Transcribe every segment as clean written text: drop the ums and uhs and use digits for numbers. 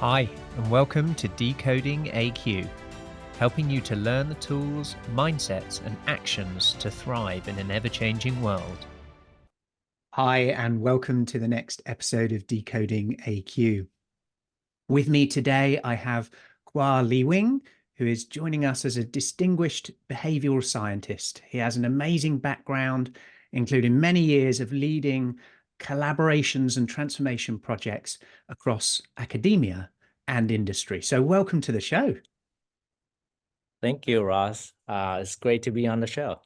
Hi, and welcome to Decoding AQ, helping you to learn the tools, mindsets, and actions to thrive in an ever-changing world. Hi, and welcome to the next episode of Decoding AQ. With me today, I have Khoa, who is joining us as a distinguished behavioral scientist. He has an amazing background, including many years of leading collaborations and transformation projects across academia and industry. So welcome to the show. Thank you, Ross. It's great to be on the show.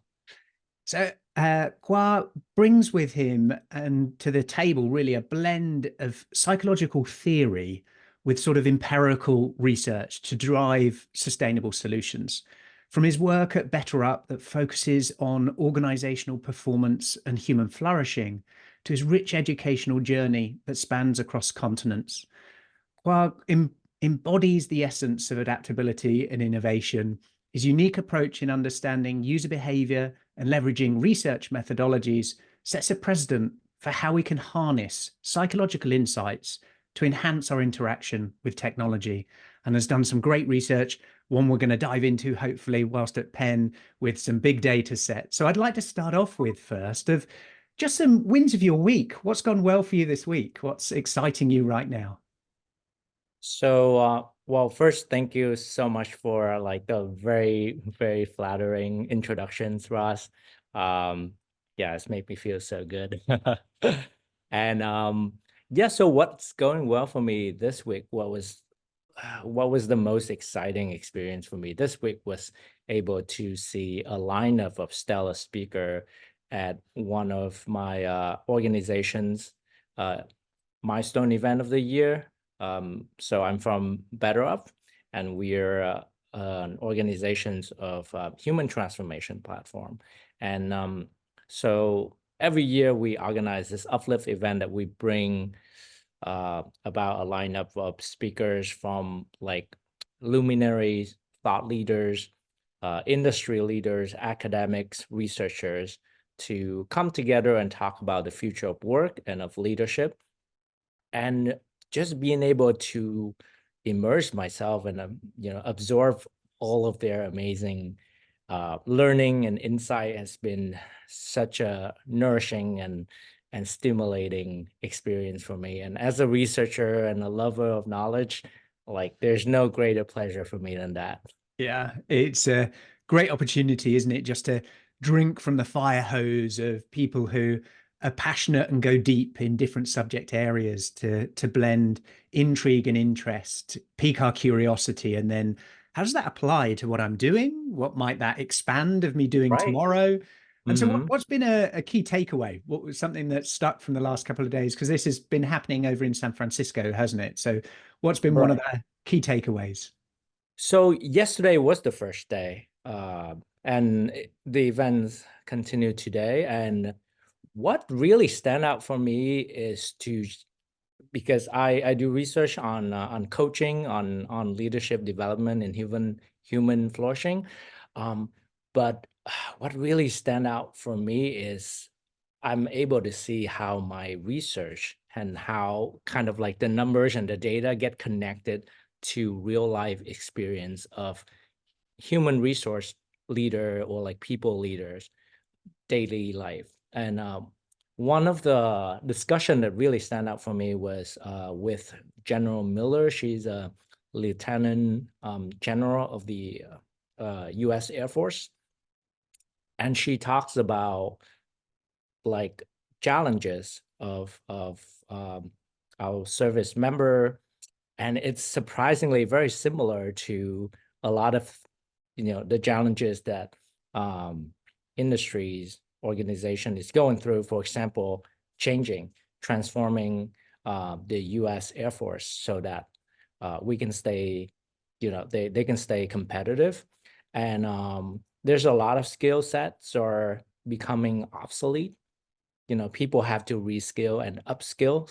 So Khoa brings with him and to the table really a blend of psychological theory with sort of empirical research to drive sustainable solutions. From his work at BetterUp that focuses on organizational performance and human flourishing to his rich educational journey that spans across continents, Khoa embodies the essence of adaptability and innovation. His unique approach in understanding user behavior and leveraging research methodologies sets a precedent for how we can harness psychological insights to enhance our interaction with technology, and has done some great research, one we're going to dive into hopefully whilst at Penn, with some big data sets. So I'd like to start off with first of just some wins of your week. What's gone well for you this week? What's exciting you right now? So, well, first, thank you so much for like the very, very flattering introductions, Ross. Yeah, it's made me feel so good. And yeah, so what's going well for me this week? What was the most exciting experience for me this week was able to see a lineup of stellar speaker at one of my organization's milestone event of the year. So I'm from BetterUp, and we're an organization of human transformation platform. And so every year we organize this uplift event that we bring about a lineup of speakers from like luminaries, thought leaders, industry leaders, academics, researchers to come together and talk about the future of work and of leadership. And just being able to immerse myself and absorb all of their amazing learning and insight has been such a nourishing and stimulating experience for me. And as a researcher and a lover of knowledge, like there's no greater pleasure for me than that. Yeah, it's a great opportunity, isn't it? Just to drink from the fire hose of people who are passionate and go deep in different subject areas to blend intrigue and interest, pique our curiosity, and then how does that apply to what I'm doing? What might that expand of me doing Right. tomorrow? And so Mhm. what's been a key takeaway? What was something that stuck from the last couple of days? Because this has been happening over in San Francisco, hasn't it? So what's been one of Right. the key takeaways? So yesterday was the first day, and the events continue today. And what really stand out for me is because I do research on coaching, on leadership development and human flourishing. But what really stand out for me is I'm able to see how my research and how kind of like the numbers and the data get connected to real life experience of human resource leader or like people leaders daily life. And one of the discussion that really stand out for me was with General Miller. She's a lieutenant general of the US Airforce, and she talks about like challenges of our service member, and it's surprisingly very similar to a lot of the challenges that industries organization is going through. For example, transforming the US Air Force so that we can stay, they can stay competitive. And there's a lot of skill sets are becoming obsolete. People have to reskill and upskill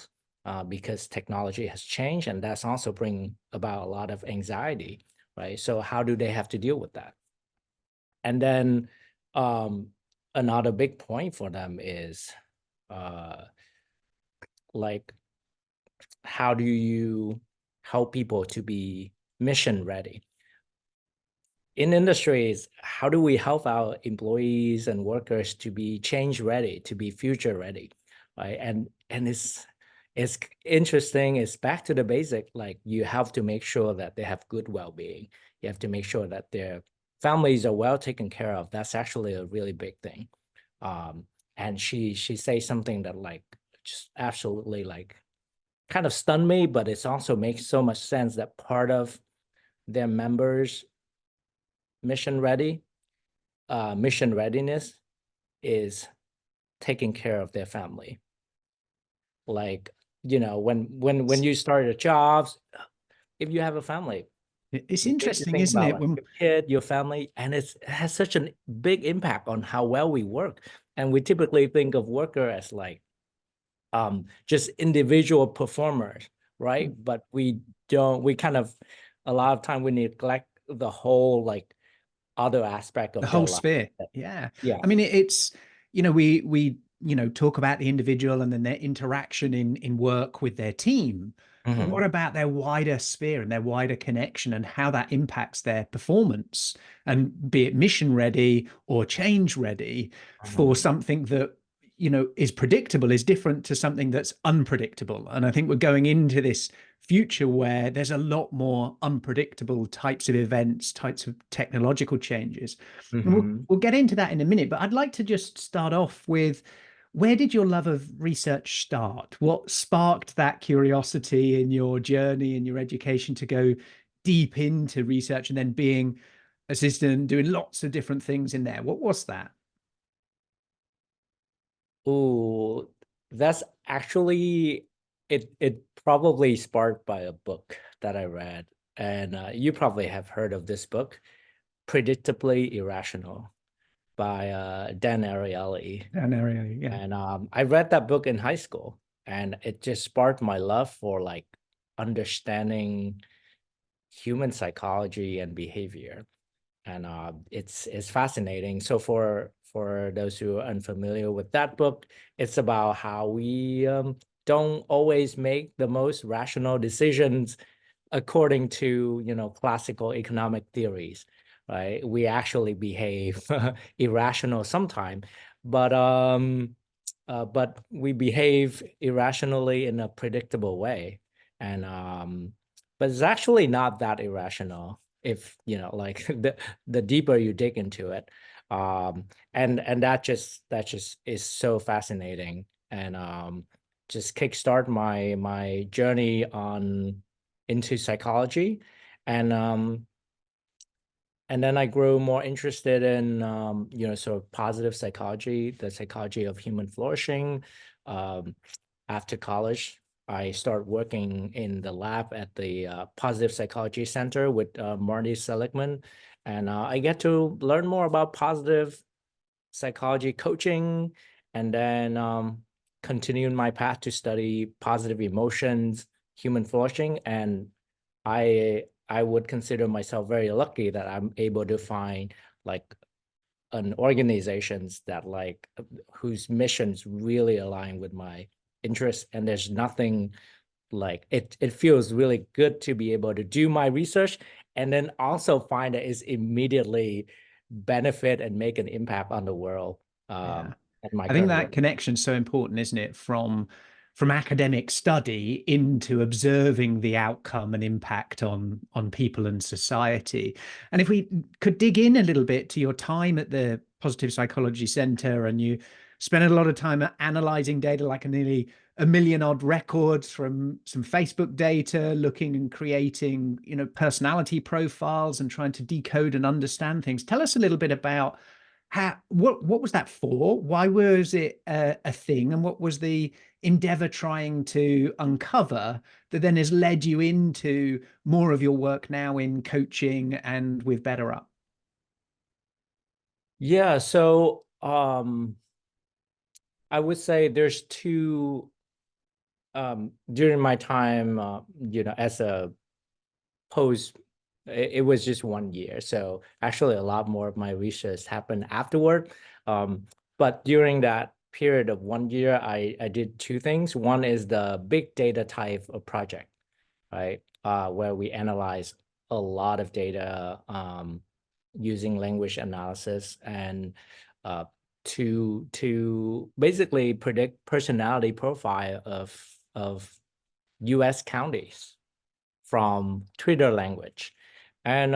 because technology has changed, and that's also bring about a lot of anxiety, right? So how do they have to deal with that? And then another big point for them is uh, like how do you help people to be mission ready. In industries, how do we help our employees and workers to be change ready, to be future ready, right? And it's interesting. It's back to the basic. Like, you have to make sure that they have good well-being. You have to make sure that their families are well taken care of. That's actually a really big thing. And she says something that like just absolutely like kind of stunned me, but it also makes so much sense that part of their members' mission readiness is taking care of their family. Like, when you start a job, if you have a family, It's you need to interesting, think isn't about it? like When your kid, your family, and it has such a big impact on how well we work. And we typically think of worker as like just individual performers, right? But we don't. We kind of, a lot of time we neglect the whole like other aspect the of their whole life. sphere, yeah. Yeah. I mean, it's we talk about the individual and then their interaction in work with their team. But Mhm. what about their wider sphere and their wider connection and how that impacts their performance, and be it mission ready or change ready for something that is predictable is different to something that's unpredictable. And I think we're going into this future where there's a lot more unpredictable types of events, types of technological changes. And we'll get into that in a minute, but I'd like to just start off with, where did your love of research start? What sparked that curiosity in your journey in your education to go deep into research and then being assistant, doing lots of different things in there? What was that? Oh, that's actually it probably sparked by a book that I read. And you probably have heard of this book, Predictably Irrational, by Dan Areola. Dan Areola, yeah. And I read that book in high school, and it just sparked my love for like understanding human psychology and behavior. And it's fascinating. So for those who are unfamiliar with that book, it's about how we don't always make the most rational decisions according to classical economic theories, right? We actually behave irrational sometimes, but we behave irrationally in a predictable way. And but it's actually not that irrational if like the deeper you dig into it. And that just is so fascinating, and just kickstart my journey on into psychology. And then I grew more interested in, sort of positive psychology, the psychology of human flourishing. After college, I started working in the lab at the Positive Psychology Center with Marty Seligman. And I get to learn more about positive psychology coaching, and then continued my path to study positive emotions, human flourishing. And I would consider myself very lucky that I'm able to find like an organizations that like whose missions really align with my interests. And there's nothing like it feels really good to be able to do my research and then also find that it's immediately benefit and make an impact on the world. Yeah. At my I think current that work. connection's so important, isn't it? From academic study into observing the outcome and impact on people and society. And if we could dig in a little bit to your time at the Positive Psychology Center, and you spent a lot of time analyzing data, like nearly a million odd records from some Facebook data, looking and creating, personality profiles and trying to decode and understand things. Tell us a little bit about what was that for? Why was it a thing? And what was the endeavor trying to uncover that then has led you into more of your work now in coaching and with BetterUp? Yeah, so I would say there's two during my time as a post, it was just 1 year. So actually a lot more of my research happened afterward. But during that period of 1 year, I did two things. One is the big data type of project. right? Where we analyze a lot of data using language analysis and to basically predict personality profile of US counties from Twitter language. And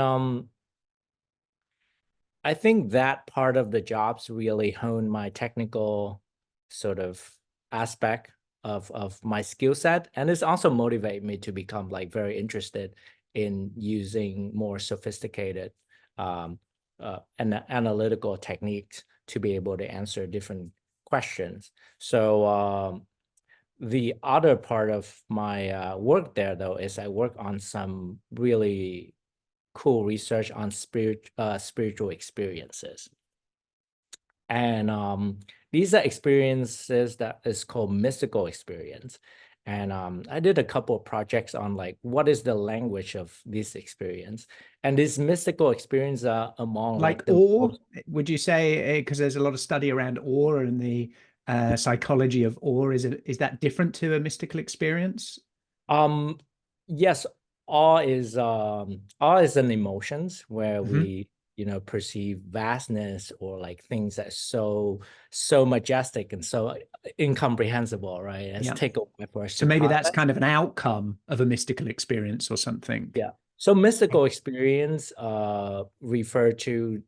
I think that part of the jobs really honed my technical sort of aspect of my skill set. And it's also motivated me to become like very interested in using more sophisticated and analytical techniques to be able to answer different questions. So the other part of my work there, though, is I work on some really cool research on spiritual experiences. And these are experiences that is called mystical experience. And I did a couple of projects on like, what is the language of this experience? And these mystical experiences are among Like the awe, most, would you say, because there's a lot of study around awe and the psychology of awe, is that different to a mystical experience? yes, awe is an emotions where Mhm. we perceive vastness or like things that so majestic and so incomprehensible, right? It's Yeah. take a while for us So to maybe that's process. kind of an outcome of a mystical experience or something. Yeah. So mystical experience refer to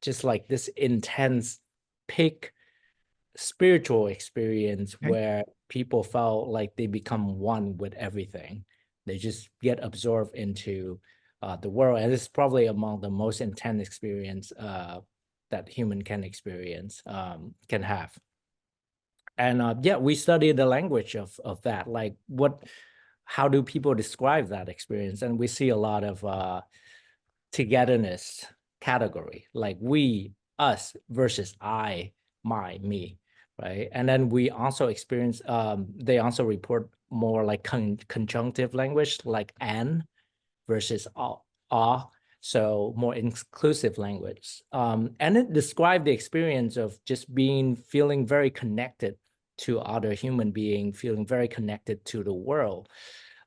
just like this intense peak spiritual experience Okay. where people felt like they become one with everything. They just get absorbed into the world, and it's probably among the most intense experience that human can experience, can have. And yeah, we study the language of that, like how do people describe that experience? And we see a lot of togetherness category, like we, us versus I, my, me, right? And then we also experience, they also report more like conjunctive language, like and versus ah, so more inclusive language. And it described the experience of just feeling very connected to other human being, feeling very connected to the world.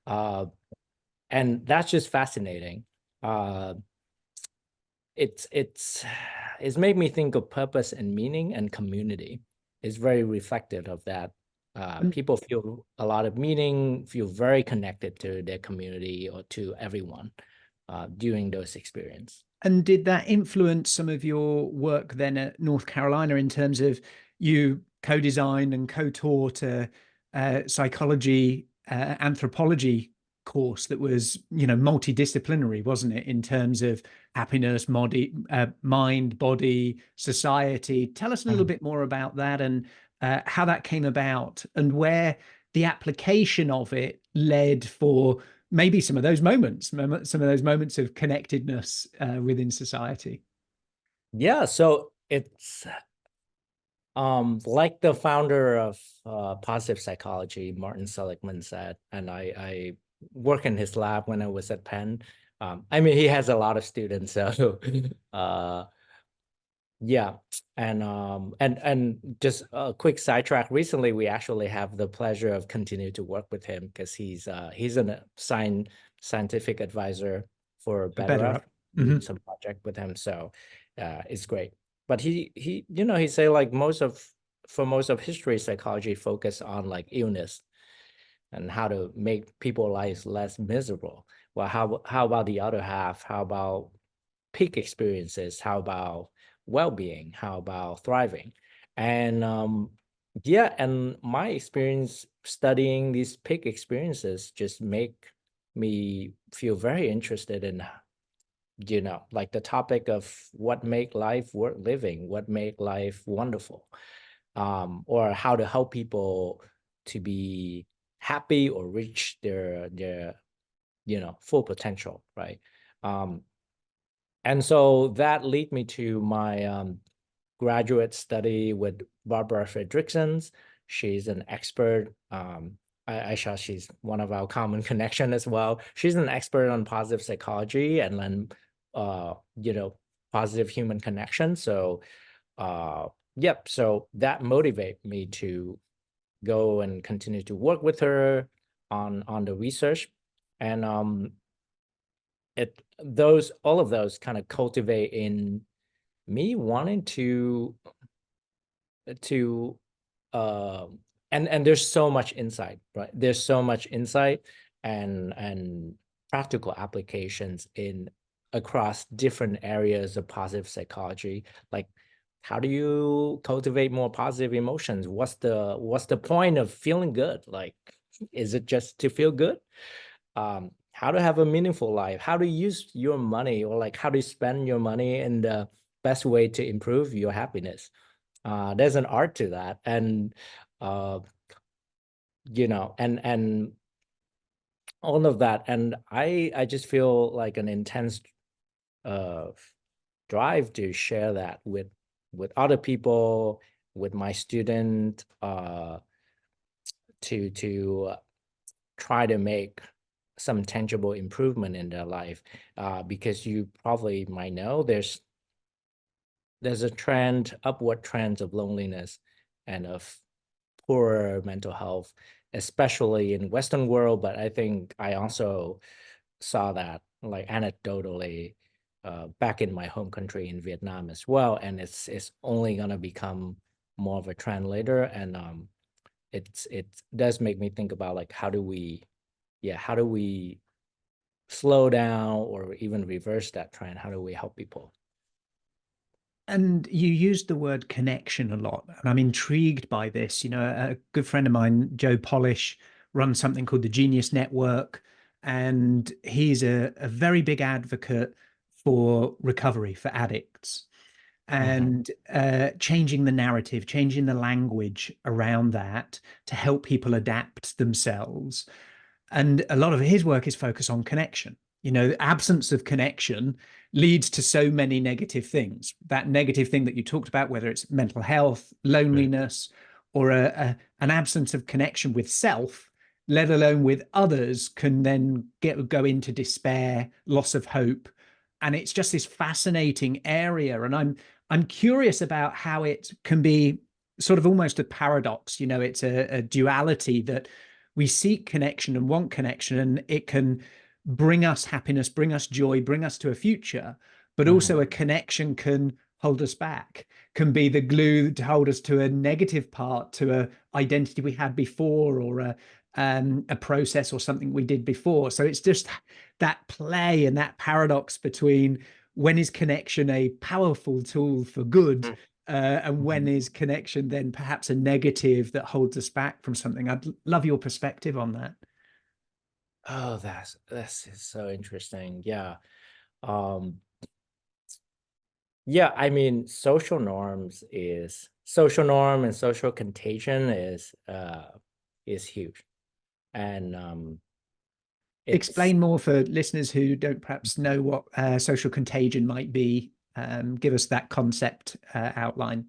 And that's just fascinating. Uh, it's made me think of purpose and meaning and community. It's very reflective of that. And, People feel a lot of meaning, feel very connected to their community or to everyone during those experiences. and did that influence some of your work then at North Carolina in terms of you co-designed and co-taught a psychology, anthropology course that was, multidisciplinary, wasn't it, in terms of happiness, mind, body, society? Tell us a little bit more about that and how that came about and where the application of it led for maybe some of those moments of connectedness within society. Yeah, so it's like the founder of positive psychology, Martin Seligman, said, and I work in his lab when I was at Penn. I mean, he has a lot of students, so yeah. And just a quick sidetrack. Recently, we actually have the pleasure of continuing to work with him because he's a scientific advisor for BetterUp, BetterUp. doing some project with him. So it's great. But he say like for most of history, psychology focus on like illness and how to make people's lives less miserable. Well, how about the other half? How about peak experiences? How about well-being? How about thriving? And yeah, and my experience studying these peak experiences just make me feel very interested in like the topic of what make life worth living, what make life wonderful, or how to help people to be happy or reach their full potential, right? And so that led me to my graduate study with Barbara Fredricksons. She's an expert. Aisha, she's one of our common connection as well. She's an expert on positive psychology and then, positive human connection. So, yep. So that motivated me to go and continue to work with her on the research. And all of those kind of cultivate in me wanting to and there's so much insight, right? There's so much insight and practical applications across different areas of positive psychology. Like, how do you cultivate more positive emotions? What's the point of feeling good? Like, is it just to feel good? How to have a meaningful life? How to use your money, or like how to spend your money in the best way to improve your happiness? There's an art to that, and and all of that. And I just feel like an intense uh drive to share that with other people, with my student, to try to make some tangible improvement in their life, because you probably might know there's a upward trend of loneliness and of poor mental health, especially in Western world. But I think I also saw that, like, anecdotally, back in my home country in Vietnam as well. And it's only gonna become more of a trend later. And it does make me think about, like, how do we slow down or even reverse that trend? How do we help people? And you used the word connection a lot, and I'm intrigued by this. You know, a good friend of mine, Joe Polish, runs something called the Genius Network, and he's a very big advocate for recovery for addicts and changing the narrative, changing the language around that to help people adapt themselves. And a lot of his work is focused on connection. You know, the absence of connection leads to so many negative things. That negative thing that you talked about, whether it's mental health, loneliness, or an absence of connection with self, let alone with others, can then go into despair, loss of hope. And it's just this fascinating area. And I'm curious about how it can be sort of almost a paradox. You know, it's a duality that we seek connection and want connection, and it can bring us happiness, bring us joy, bring us to a future. But also a connection can hold us back, can be the glue to hold us to a negative part, to a identity we had before, or a process or something we did before. So it's just that play and that paradox between when is connection a powerful tool for good, and when is connection then perhaps a negative that holds us back from something. I'd love your perspective on that. Oh, that's so interesting. Yeah. Um, yeah, I mean, social norm and social contagion is huge. And it's Explain more for listeners who don't perhaps know what social contagion might be. Give us that concept outline.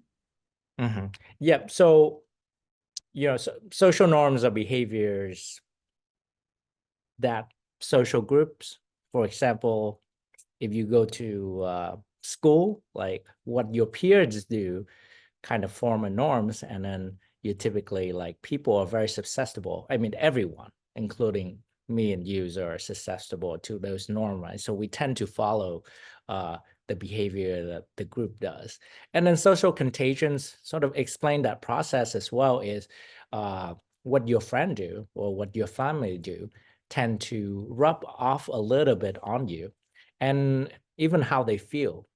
yeah. So, social norms are behaviors that social groups, for example, if you go to school, like what your peers do kind of form a norms. And then you typically, like, people are very susceptible. I mean, everyone, including me and you, are susceptible to those norms, right? So we tend to follow the behavior that the group does. And then social contagions sort of explain that process as well. Is what your friend do or what your family do tend to rub off a little bit on you, and even how they feel.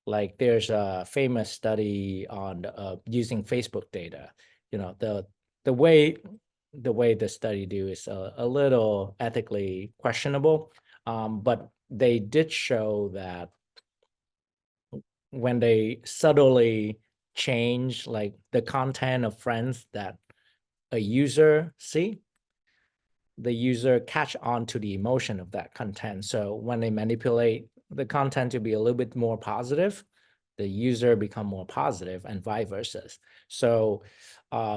Like, there's a famous study on using Facebook data. The way the study do is a little ethically questionable, but they did show that when they subtly change, like, the content of friends that a user see, the user catch on to the emotion of that content. So when they manipulate the content to be a little bit more positive, the user become more positive, and vice versa. So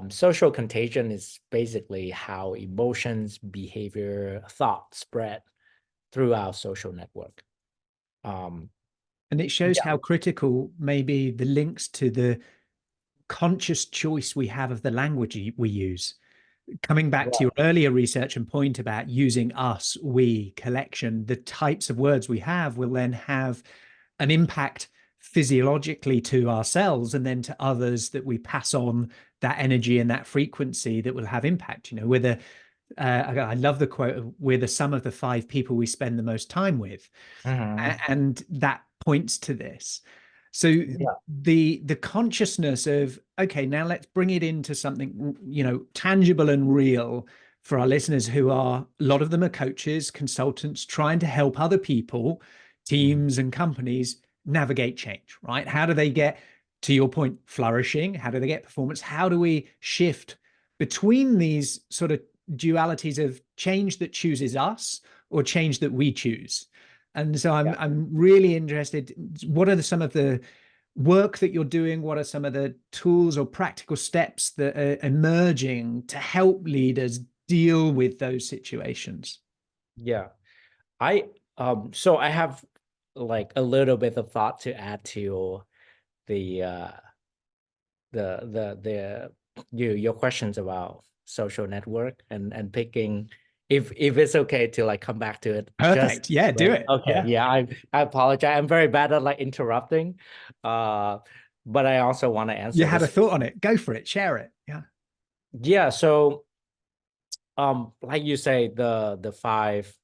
social contagion is basically how emotions, behavior, thought spread throughout social network. And it shows how critical maybe the links to the conscious choice we have of the language we use. coming back to Right. your earlier research and point about using us, we, collection, the types of words we have will then have an impact physiologically to ourselves and then to others, that we pass on that energy and that frequency that will have impact. We're the I love the quote of, we're the sum of the 5 people we spend the most time with. Mhm. And that points to this. So Yeah. the consciousness of, okay, now let's bring it into something, tangible and real for our listeners, who are, a lot of them are coaches, consultants, trying to help other people, teams and companies navigate change, right? How do they get, to your point, flourishing? How do they get performance? How do we shift between these sort of dualities of change that chooses us or change that we choose? And so Yeah. I'm really interested. What are some of the work that you're doing? What are some of the tools or practical steps that are emerging to help leaders deal with those situations? Yeah. I so I have like a little bit of thought to add to the your questions about social network and picking, if it's okay to like come back to it. Perfect. Yeah, do Right. it. Okay. Yeah. Yeah, I apologize. I'm very bad at like interrupting. But I also want to You answer had a this. thought on it. Go for it. Share it. Yeah. Yeah, so like you say, the 5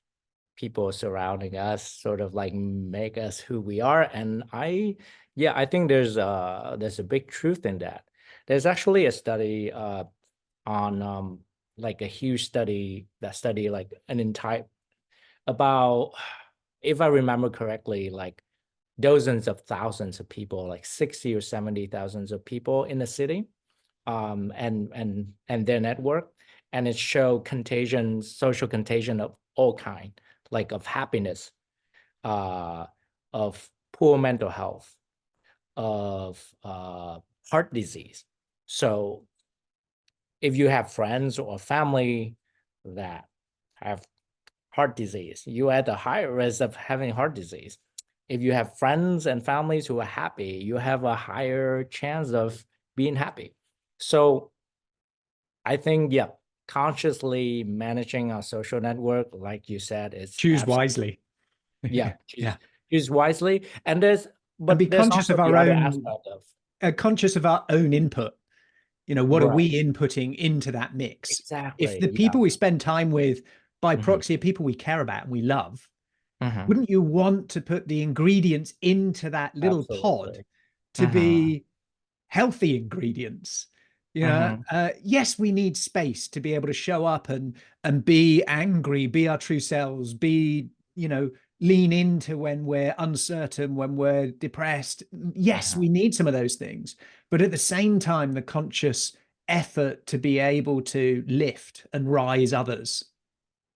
people surrounding us sort of like make us who we are. And I think there's a big truth in that. There's actually a study on like a huge study that study like an entire, about, if I remember correctly, like dozens of thousands of people, like 60 or 70,000 of people in the city, and their network. And it showed contagion, social contagion of all kind, like of happiness, of poor mental health, of heart disease. So if you have friends or family that have heart disease, you are at a higher risk of having heart disease. If you have friends and families who are happy, you have a higher chance of being happy. So I think, yeah, consciously managing our social network, like you said, is Choose wisely. yeah, Yeah. choose wisely. And And be there's conscious also of the our other own, aspect of, conscious of our own input. What are right, we inputting into that mix? If exactly, the yeah. people we spend time with by Mhm, proxy are people we care about and we love, mhm, wouldn't you want to put the ingredients into that little pod absolutely. to Mhm, be healthy ingredients? mhm, Yes, we need space to be able to show up and be angry, be our true selves, be, lean into when we're uncertain, when we're depressed. Yes, mhm, we need some of those things, but at the same time, the conscious effort to be able to lift and rise others.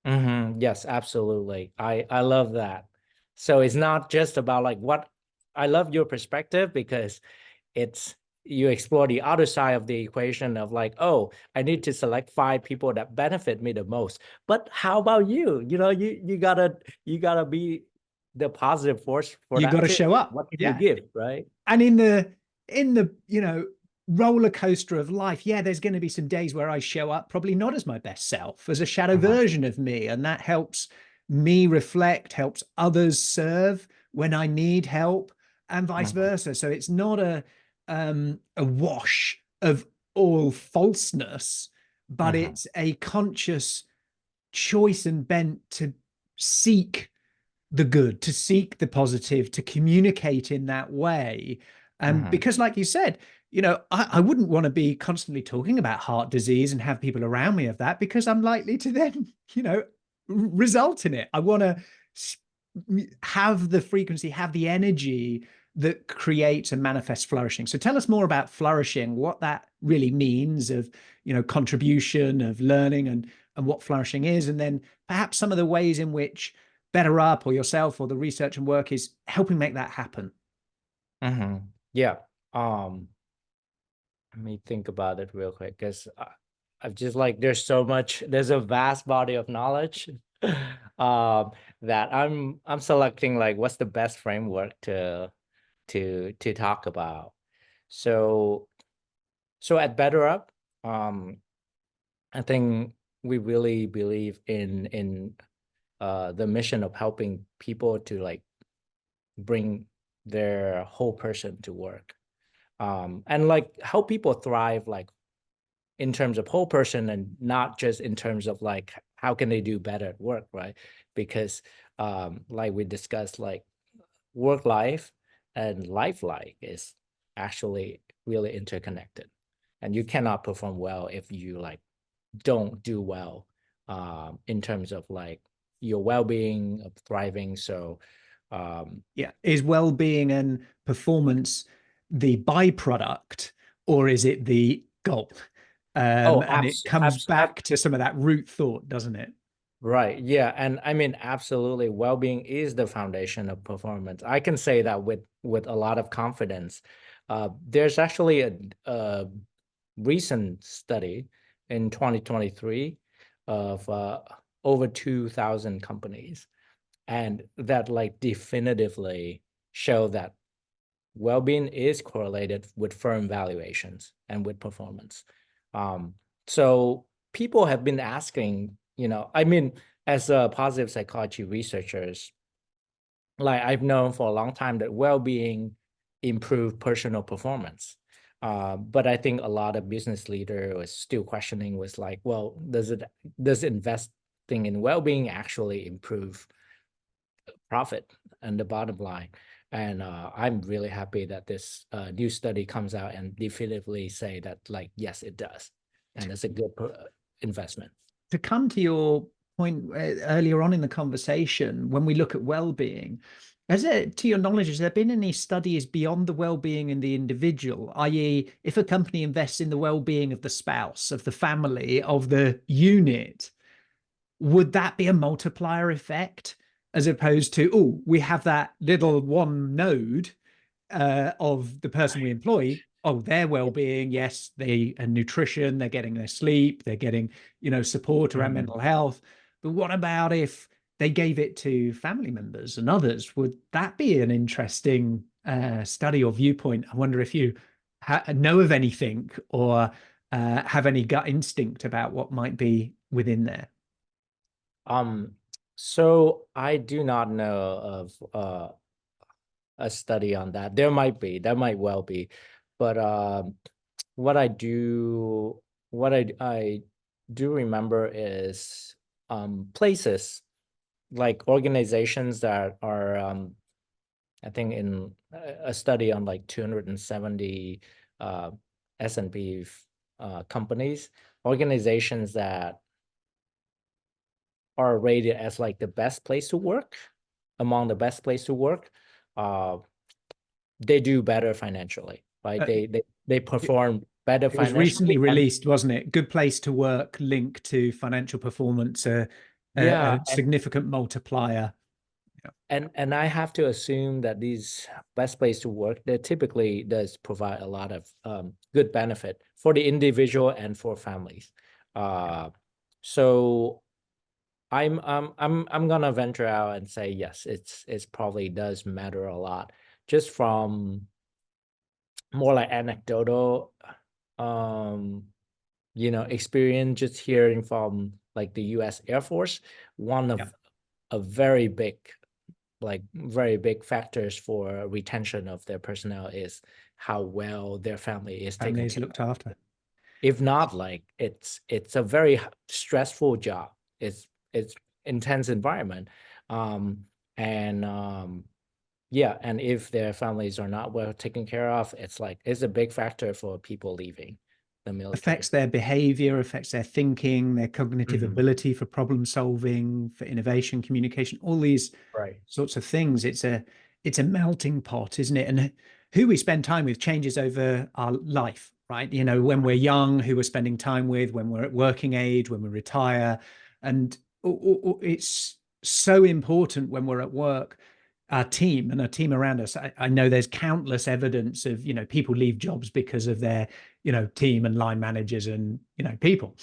mhm. Yes, absolutely. I love that. So it's not just about like what, I love your perspective, because it's, you explore the other side of the equation of like, oh, I need to select 5 people that benefit me the most. But how about you? You gotta be the positive force for You got that to too. show up. What can you Yeah. give, right? And in the roller coaster of life, yeah, there's going to be some days where I show up probably not as my best self, as a shadow Uh-huh. version of me, and that helps me reflect, helps others serve when I need help, and vice Uh-huh. versa. So it's not a wash of all falseness, but Uh-huh. it's a conscious choice and bent to seek the good, to seek the positive, to communicate in that way. And Uh-huh. because, like you said, I wouldn't want to be constantly talking about heart disease and have people around me of that, because I'm likely to then, result in it. I want to have the frequency, have the energy that creates and manifests flourishing. So tell us more about flourishing, what that really means, of, contribution, of learning, and what flourishing is, and then perhaps some of the ways in which BetterUp or yourself or the research and work is helping make that happen. Uh-huh. Yeah. Let me think about it real quick, because I've just like, there's a vast body of knowledge um that I'm selecting like what's the best framework to talk about. So at BetterUp, um I think we really believe in the mission of helping people to like bring their whole person to work, and like help people thrive, like in terms of whole person and not just in terms of like how can they do better at work, right? Because like we discussed, like work life and life is actually really interconnected, and you cannot perform well if you like don't do well in terms of like your well-being of thriving. So Yeah. Is well-being and performance the byproduct, or is it the goal? And it comes back to some of that root thought, doesn't it? right, yeah. And I mean, absolutely, well-being is the foundation of performance. I can say that with a lot of confidence. There's actually a recent study in 2023 of over 2,000 companies, and that like definitively show that well-being is correlated with firm valuations and with performance. So people have been asking, I mean, as a positive psychology researchers, like I've known for a long time that well-being improve personal performance. But I think a lot of business leader was still questioning, was like, well, does investing in well-being actually improve profit and the bottom line? And I'm really happy that this new study comes out and definitively say that, like, yes, it does, and it's a good investment. To come to your point earlier on in the conversation, when we look at well-being, to your knowledge, has there been any studies beyond the well-being in the individual, i.e., if a company invests in the well-being of the spouse, of the family, of the unit, would that be a multiplier effect, as opposed to, oh, we have that little one node of the person we employ, oh, their well-being, yes, and nutrition, they're getting their sleep, they're getting, support around mental health. But what about if they gave it to family members and others? Would that be an interesting study or viewpoint? I wonder if you know of anything or have any gut instinct about what might be within there. So I do not know of a study on that. There might well be, but what I do remember is places like organizations that are I think in a study on like 270 S&P companies, organizations that are rated as like the best place to work, among the best place to work, they do better financially, right? They perform better financially. It was recently released, wasn't it? Good place to work linked to financial performance, a significant multiplier. Yeah. And I have to assume that these best place to work, that typically does provide a lot of good benefit for the individual and for families. So I'm gonna venture out and say yes, it's probably does matter a lot, just from more like anecdotal experience, just hearing from like the US Airforce. One of a very big factors for retention of their personnel is how well their family is taken care of. Looked after. If not, like it's a very stressful job. It's intense environment, and if their families are not well taken care of, it's a big factor for people leaving the military. Affects their behavior, affects their thinking, their cognitive ability for problem solving, for innovation, communication, all these sorts of things. It's a melting pot, isn't it? And who we spend time with changes over our life, right? When we're young, who we're spending time with, when we're at working age, when we retire. And it's so important when we're at work, our team and our team around us. I know there's countless evidence of, people leave jobs because of their, team and line managers and, people.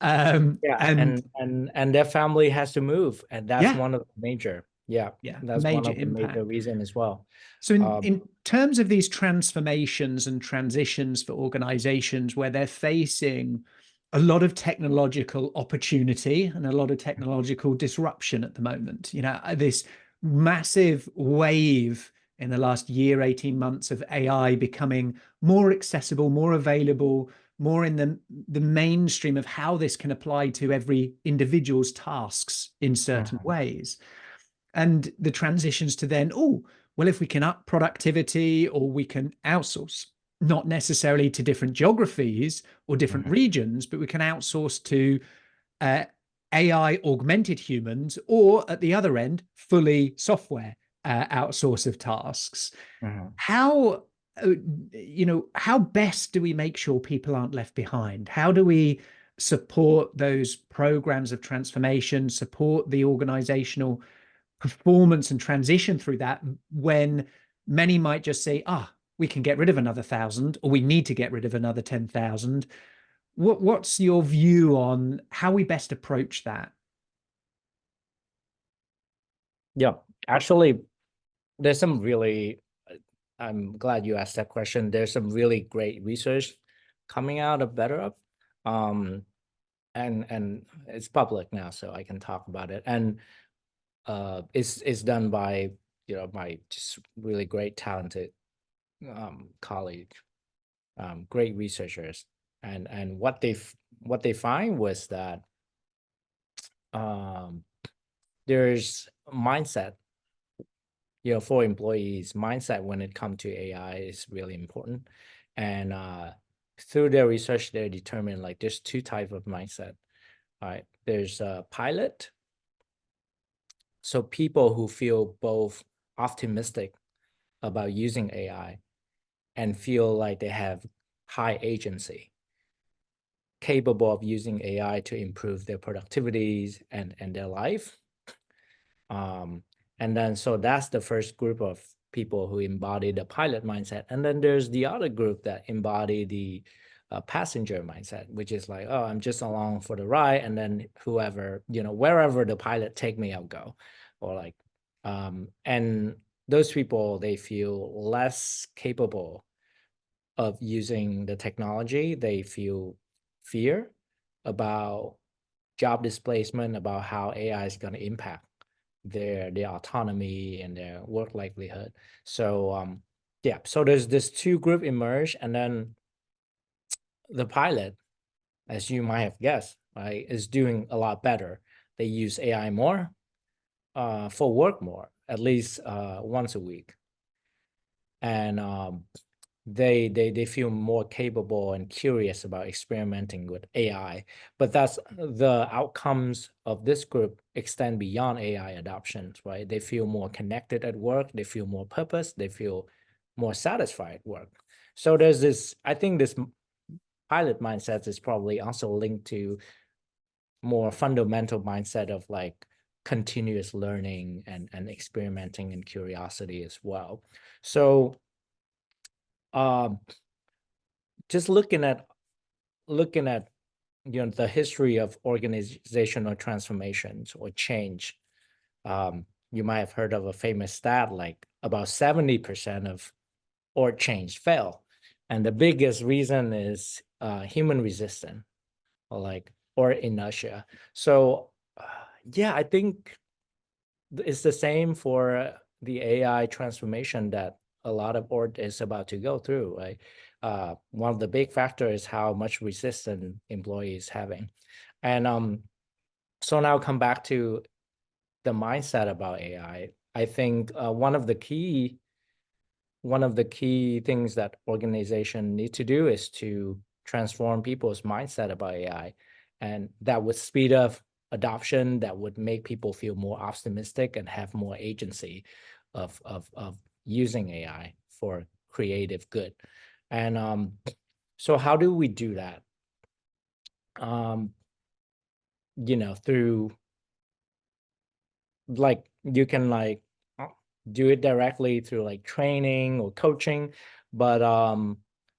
And their family has to move. And that's one of the major, that's one of the major reason as well. So in terms of these transformations and transitions for organizations where they're facing a lot of technological opportunity and a lot of technological disruption at the moment. You know, this massive wave in the last year, 18 months of AI becoming more accessible, more available, more in the mainstream of how this can apply to every individual's tasks in certain ways. And the transitions to then, oh, well, if we can up productivity or we can outsource, not necessarily to different geographies or different regions, but we can outsource to AI augmented humans, or at the other end, fully software outsource of tasks. How, you know, how best do we make sure people aren't left behind? How do we support those programs of transformation, support the organizational performance and transition through that, when many might just say, we can get rid of another 1,000, or we need to get rid of another 10,000. What's your view on how we best approach that? Yeah, actually, there's some really, I'm glad you asked that question. There's some really great research coming out of BetterUp. And it's public now, so I can talk about it. And it's done by, you know, my just really great, talented colleague, great researchers. And what they find was that there's mindset, you know, for employees, mindset when it comes to AI is really important. And through their research, they determined like there's two types of mindset. All right, there's a pilot. So people who feel both optimistic about using AI and feel like they have high agency, capable of using AI to improve their productivities and their life. And then, so that's the first group of people who embody the pilot mindset. And then there's the other group that embody the passenger mindset, which is like, oh, I'm just along for the ride. And then whoever, you know, wherever the pilot take me, I'll go. Or like, and those people, they feel less capable of using the technology. They feel fear about job displacement, about how AI is going to impact their autonomy and their work livelihood. So yeah, so there's this two group emerge, and then the pilot, as you might have guessed, right, is doing a lot better. They use AI more for work more, at least once a week. And they feel more capable and curious about experimenting with AI. But that's the outcomes of this group extend beyond AI adoptions, right? They feel more connected at work. They feel more purpose. They feel more satisfied at work. So there's this, I think this pilot mindset is probably also linked to more fundamental mindset of like continuous learning and experimenting and curiosity as well. So just looking at you know, the history of organizational transformations or change, you might have heard of a famous stat like about 70% of org change fail, and the biggest reason is human resistance or inertia. So yeah, I think it's the same for the AI transformation that a lot of org is about to go through, right? One of the big factors is how much resistance employees having. And so now come back to the mindset about AI. I think one of the key things that organizations need to do is to transform people's mindset about AI. And that would speed up adoption, that would make people feel more optimistic and have more agency of using AI for creative good. And so how do we do that? You know, through like, you can like do it directly through like training or coaching, but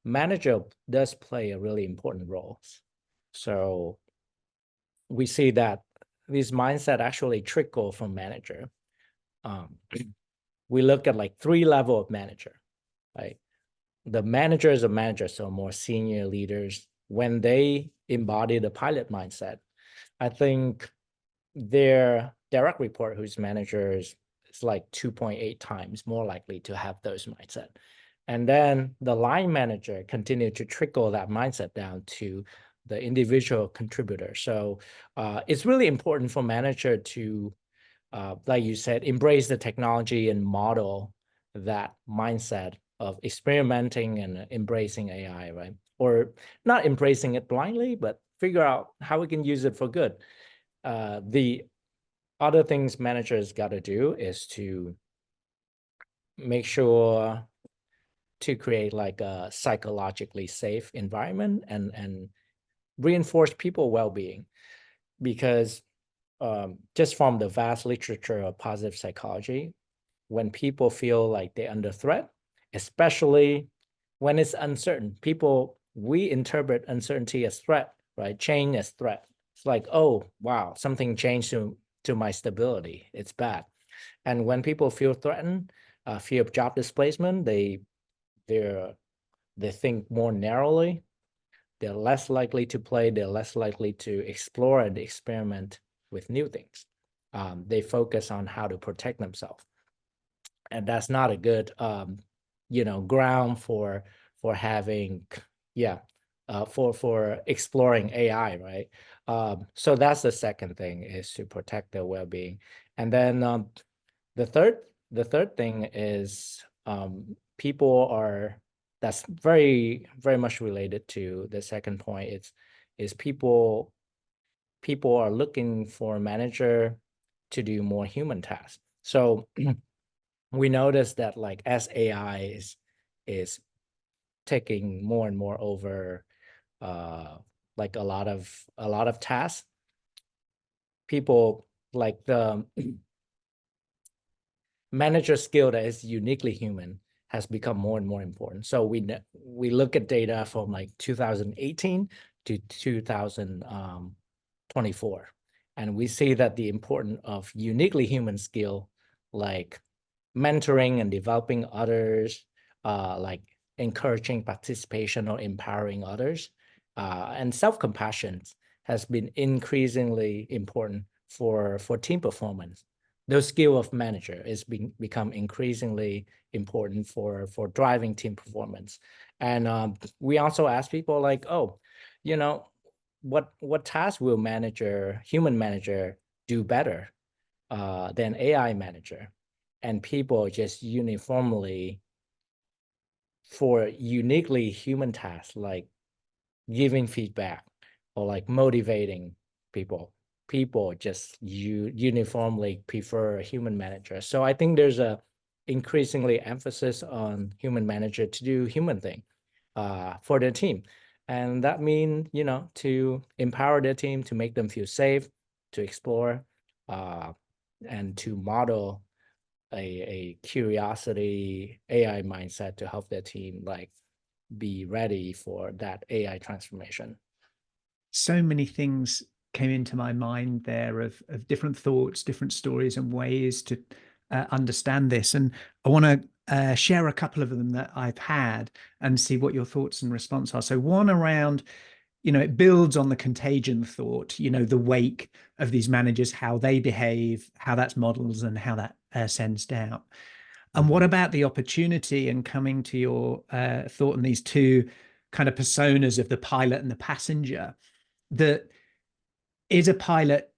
manager does play a really important role. So we see that this mindset actually trickle from manager. We look at like 3 levels of manager, right? The manager is a manager, so more senior leaders when they embody the pilot mindset, I think their direct report, whose managers, is like 2.8 times more likely to have those mindset. And then the line manager continued to trickle that mindset down to the individual contributor. So it's really important for manager to, like you said, embrace the technology and model that mindset of experimenting and embracing AI, right? Or not embracing it blindly, but figure out how we can use it for good. The other things managers got to do is to make sure to create like a psychologically safe environment and reinforce people well-being, because just from the vast literature of positive psychology, when people feel like they're under threat, especially when it's uncertain, we interpret uncertainty as threat, right? Change as threat. It's like, oh, wow, something changed to my stability. It's bad. And when people feel threatened, fear of job displacement, they think more narrowly. They're less likely to play. They're less likely to explore and experiment with new things. They focus on how to protect themselves, and that's not a good, ground for having, for exploring AI, right? So that's the second thing, is to protect their well-being, and then the third thing is people are. That's very, very much related to the second point. Is people are looking for a manager to do more human tasks. So we notice that like as AI is taking more and more over like a lot of tasks, people like the manager skill that is uniquely human has become more and more important. So we look at data from like 2018 to 2024, and we see that the importance of uniquely human skill, like mentoring and developing others, like encouraging participation or empowering others, and self-compassion has been increasingly important for team performance. The skill of manager is become increasingly important for driving team performance. And we also ask people like, oh, what task will human manager do better than AI manager? And people just uniformly, for uniquely human tasks like giving feedback or like motivating people just uniformly prefer a human manager. So I think there's a increasingly emphasis on human manager to do human thing for their team. And that means, to empower their team, to make them feel safe, to explore, and to model a curiosity AI mindset to help their team like be ready for that AI transformation. So many things came into my mind there of different thoughts, different stories and ways to understand this. And I want to share a couple of them that I've had and see what your thoughts and response are. So one around, it builds on the contagion thought, the wake of these managers, how they behave, how that's models and how that sends down. And what about the opportunity, and coming to your thought on these two kind of personas of the pilot and the passenger, that is a pilot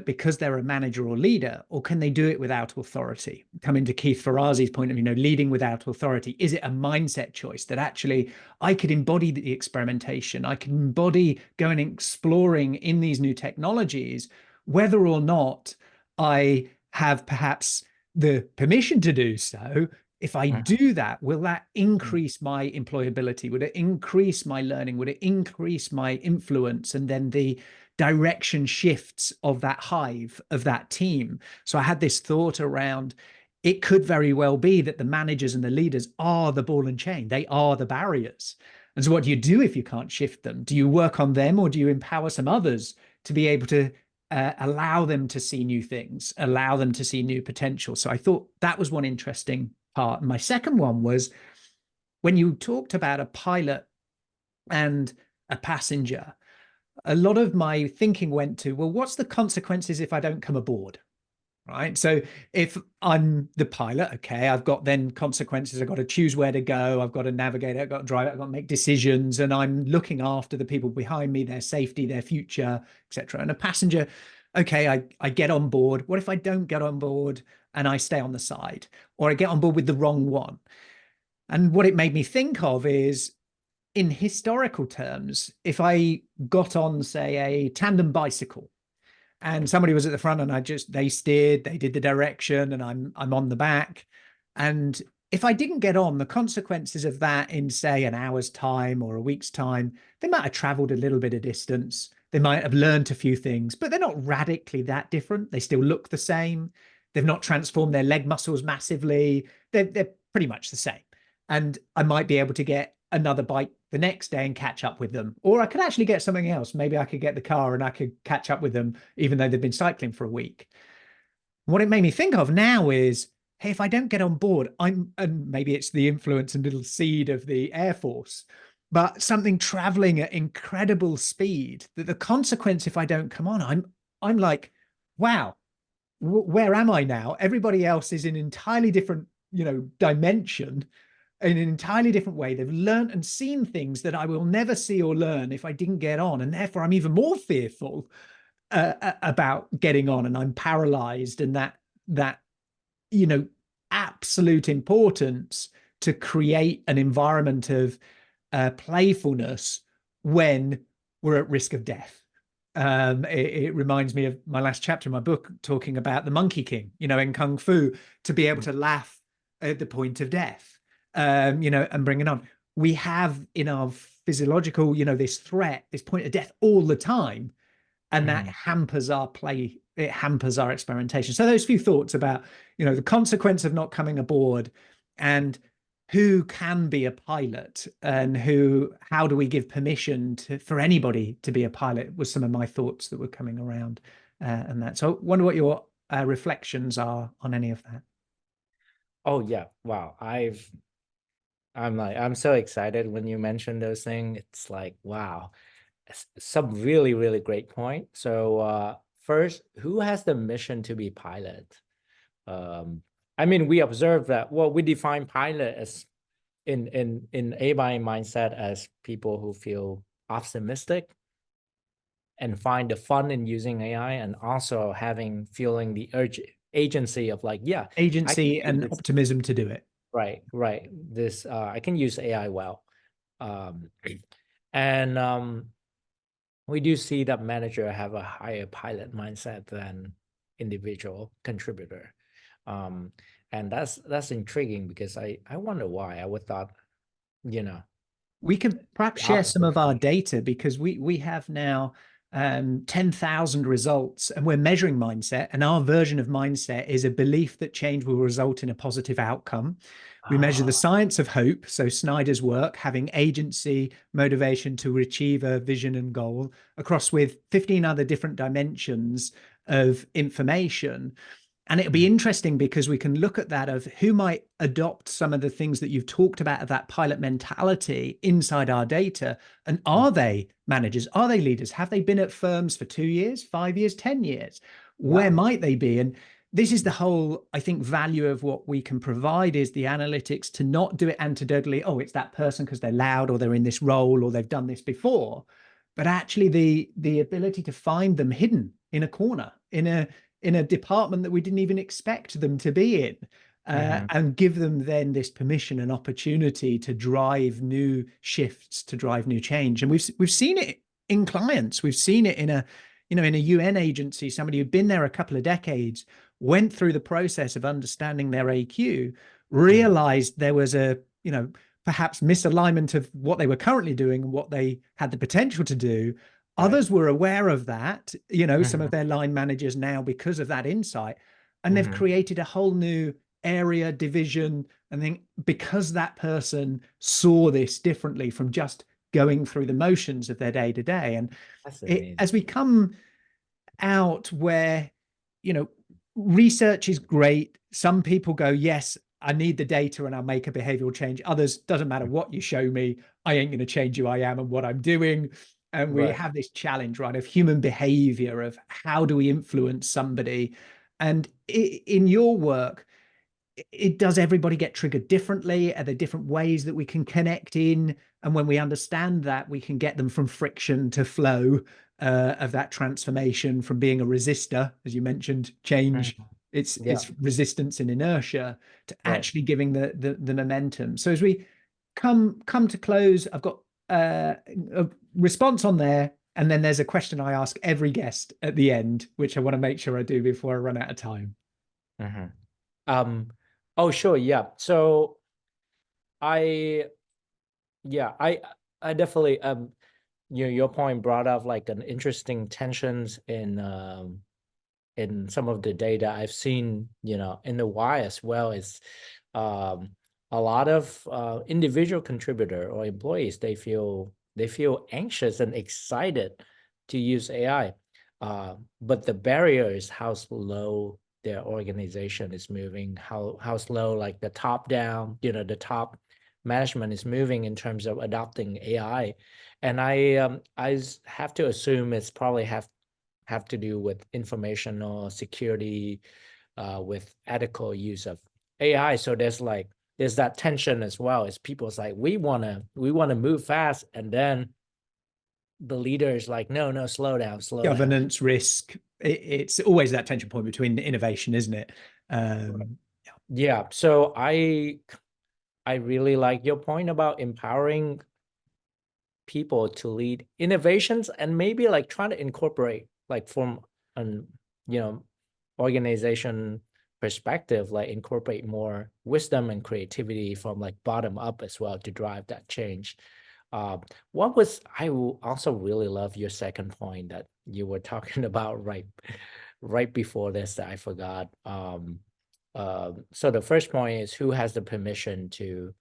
because they're a manager or leader, or can they do it without authority? Coming to Keith Ferrazzi's point of, leading without authority, is it a mindset choice that actually I could embody the experimentation, I can embody going and exploring in these new technologies, whether or not I have perhaps the permission to do so? If I do that, will that increase my employability? Would it increase my learning? Would it increase my influence? And then the direction shifts of that hive, of that team. So I had this thought around, it could very well be that the managers and the leaders are the ball and chain. They are the barriers. And so what do you do if you can't shift them? Do you work on them, or do you empower some others to be able to allow them to see new things, allow them to see new potential? So I thought that was one interesting part. And my second one was when you talked about a pilot and a passenger, a lot of my thinking went to, well, what's the consequences if I don't come aboard? Right. So if I'm the pilot, okay, I've got then consequences. I've got to choose where to go. I've got to navigate. I've got to drive. I've got to make decisions, and I'm looking after the people behind me, their safety, their future, etc. And a passenger, okay, I get on board. What if I don't get on board and I stay on the side, or I get on board with the wrong one? And what it made me think of is, in historical terms, if I got on, say, a tandem bicycle, and somebody was at the front and they steered, they did the direction, and I'm on the back. And if I didn't get on, the consequences of that in, say, an hour's time or a week's time, they might have traveled a little bit of distance. They might have learned a few things, but they're not radically that different. They still look the same. They've not transformed their leg muscles massively. They're pretty much the same. And I might be able to get another bike the next day and catch up with them. Or I could actually get something else. Maybe I could get the car and I could catch up with them, even though they've been cycling for a week. What it made me think of now is, hey, if I don't get on board, and maybe it's the influence and little seed of the Air Force, but something traveling at incredible speed, that the consequence if I don't come on, I'm like, wow, where am I now? Everybody else is in an entirely different, dimension, in an entirely different way. They've learned and seen things that I will never see or learn if I didn't get on. And therefore, I'm even more fearful about getting on, and I'm paralyzed. And that absolute importance to create an environment of playfulness when we're at risk of death. It reminds me of my last chapter in my book, talking about the Monkey King, in Kung Fu, to be able to laugh at the point of death. And bring it on. We have in our physiological, this threat, this point of death all the time, and that hampers our play. It hampers our experimentation. So those few thoughts about, the consequence of not coming aboard, and who can be a pilot, and how do we give permission for anybody to be a pilot, was some of my thoughts that were coming around, and that. So I wonder what your reflections are on any of that. Oh yeah, wow. I'm so excited when you mention those things. It's like, wow, some really, really great point. So first, who has the mission to be pilot? We observe that, we define pilot as in ABI mindset as people who feel optimistic and find the fun in using AI, and also feeling the agency of like, yeah, agency and optimism to do it. Right. This I can use AI well. And we do see that manager have a higher pilot mindset than individual contributor. And that's intriguing, because I wonder why. I would thought, we can perhaps share some of our data, because we have now 10,000 results, and we're measuring mindset, and our version of mindset is a belief that change will result in a positive outcome. We measure the science of hope, so Snyder's work, having agency, motivation to achieve a vision and goal, across with 15 other different dimensions of information. And it'll be interesting, because we can look at that of who might adopt some of the things that you've talked about of that pilot mentality inside our data. And are they managers? Are they leaders? Have they been at firms for 2 years, 5 years, 10 years? Where might they be? And this is the whole, I think, value of what we can provide, is the analytics to not do it anecdotally. Oh, it's that person because they're loud, or they're in this role, or they've done this before. But actually the ability to find them hidden in a corner, in a department that we didn't even expect them to be in, and give them then this permission and opportunity to drive new shifts, to drive new change. And we've seen it in clients. We've seen it in a UN agency, somebody who'd been there a couple of decades, went through the process of understanding their AQ, realized there was a, perhaps misalignment of what they were currently doing and what they had the potential to do. Others were aware of that, some of their line managers now, because of that insight, and they've created a whole new area, division, and think, because that person saw this differently from just going through the motions of their day to day. And as we come out where, research is great, some people go, yes, I need the data and I'll make a behavioral change. Others, doesn't matter what you show me, I ain't going to change who I am and what I'm doing. And we Right. have this challenge, right, of human behavior, of how do we influence somebody. And in your work, does everybody get triggered differently? Are there different ways that we can connect in? And when we understand that, we can get them from friction to flow, of that transformation from being a resistor, as you mentioned, change. Yeah. It's resistance and inertia, to Right. actually giving the momentum. So as we come to close, I've got a response on there, and then there's a question I ask every guest at the end, which I want to make sure I do before I run out of time. Oh, sure. Yeah. So I definitely, your point brought up like an interesting tensions in some of the data I've seen, in the Y as well. Is a lot of individual contributor or employees, they feel anxious and excited to use AI, but the barrier is how slow their organization is moving, how slow like the top down, the top management is moving in terms of adopting AI. And I have to assume it's probably have to do with informational security, with ethical use of AI. So there's that tension as well. As people's like, we wanna move fast, and then the leader is like, no, slow down. Governance, risk. It's always that tension point between innovation, isn't it? Yeah. So I really like your point about empowering people to lead innovations, and maybe like trying to incorporate, like from an organization perspective, like incorporate more wisdom and creativity from like bottom up as well to drive that change. I will also really love your second point that you were talking about right before this that I forgot. So the first point is who has the permission to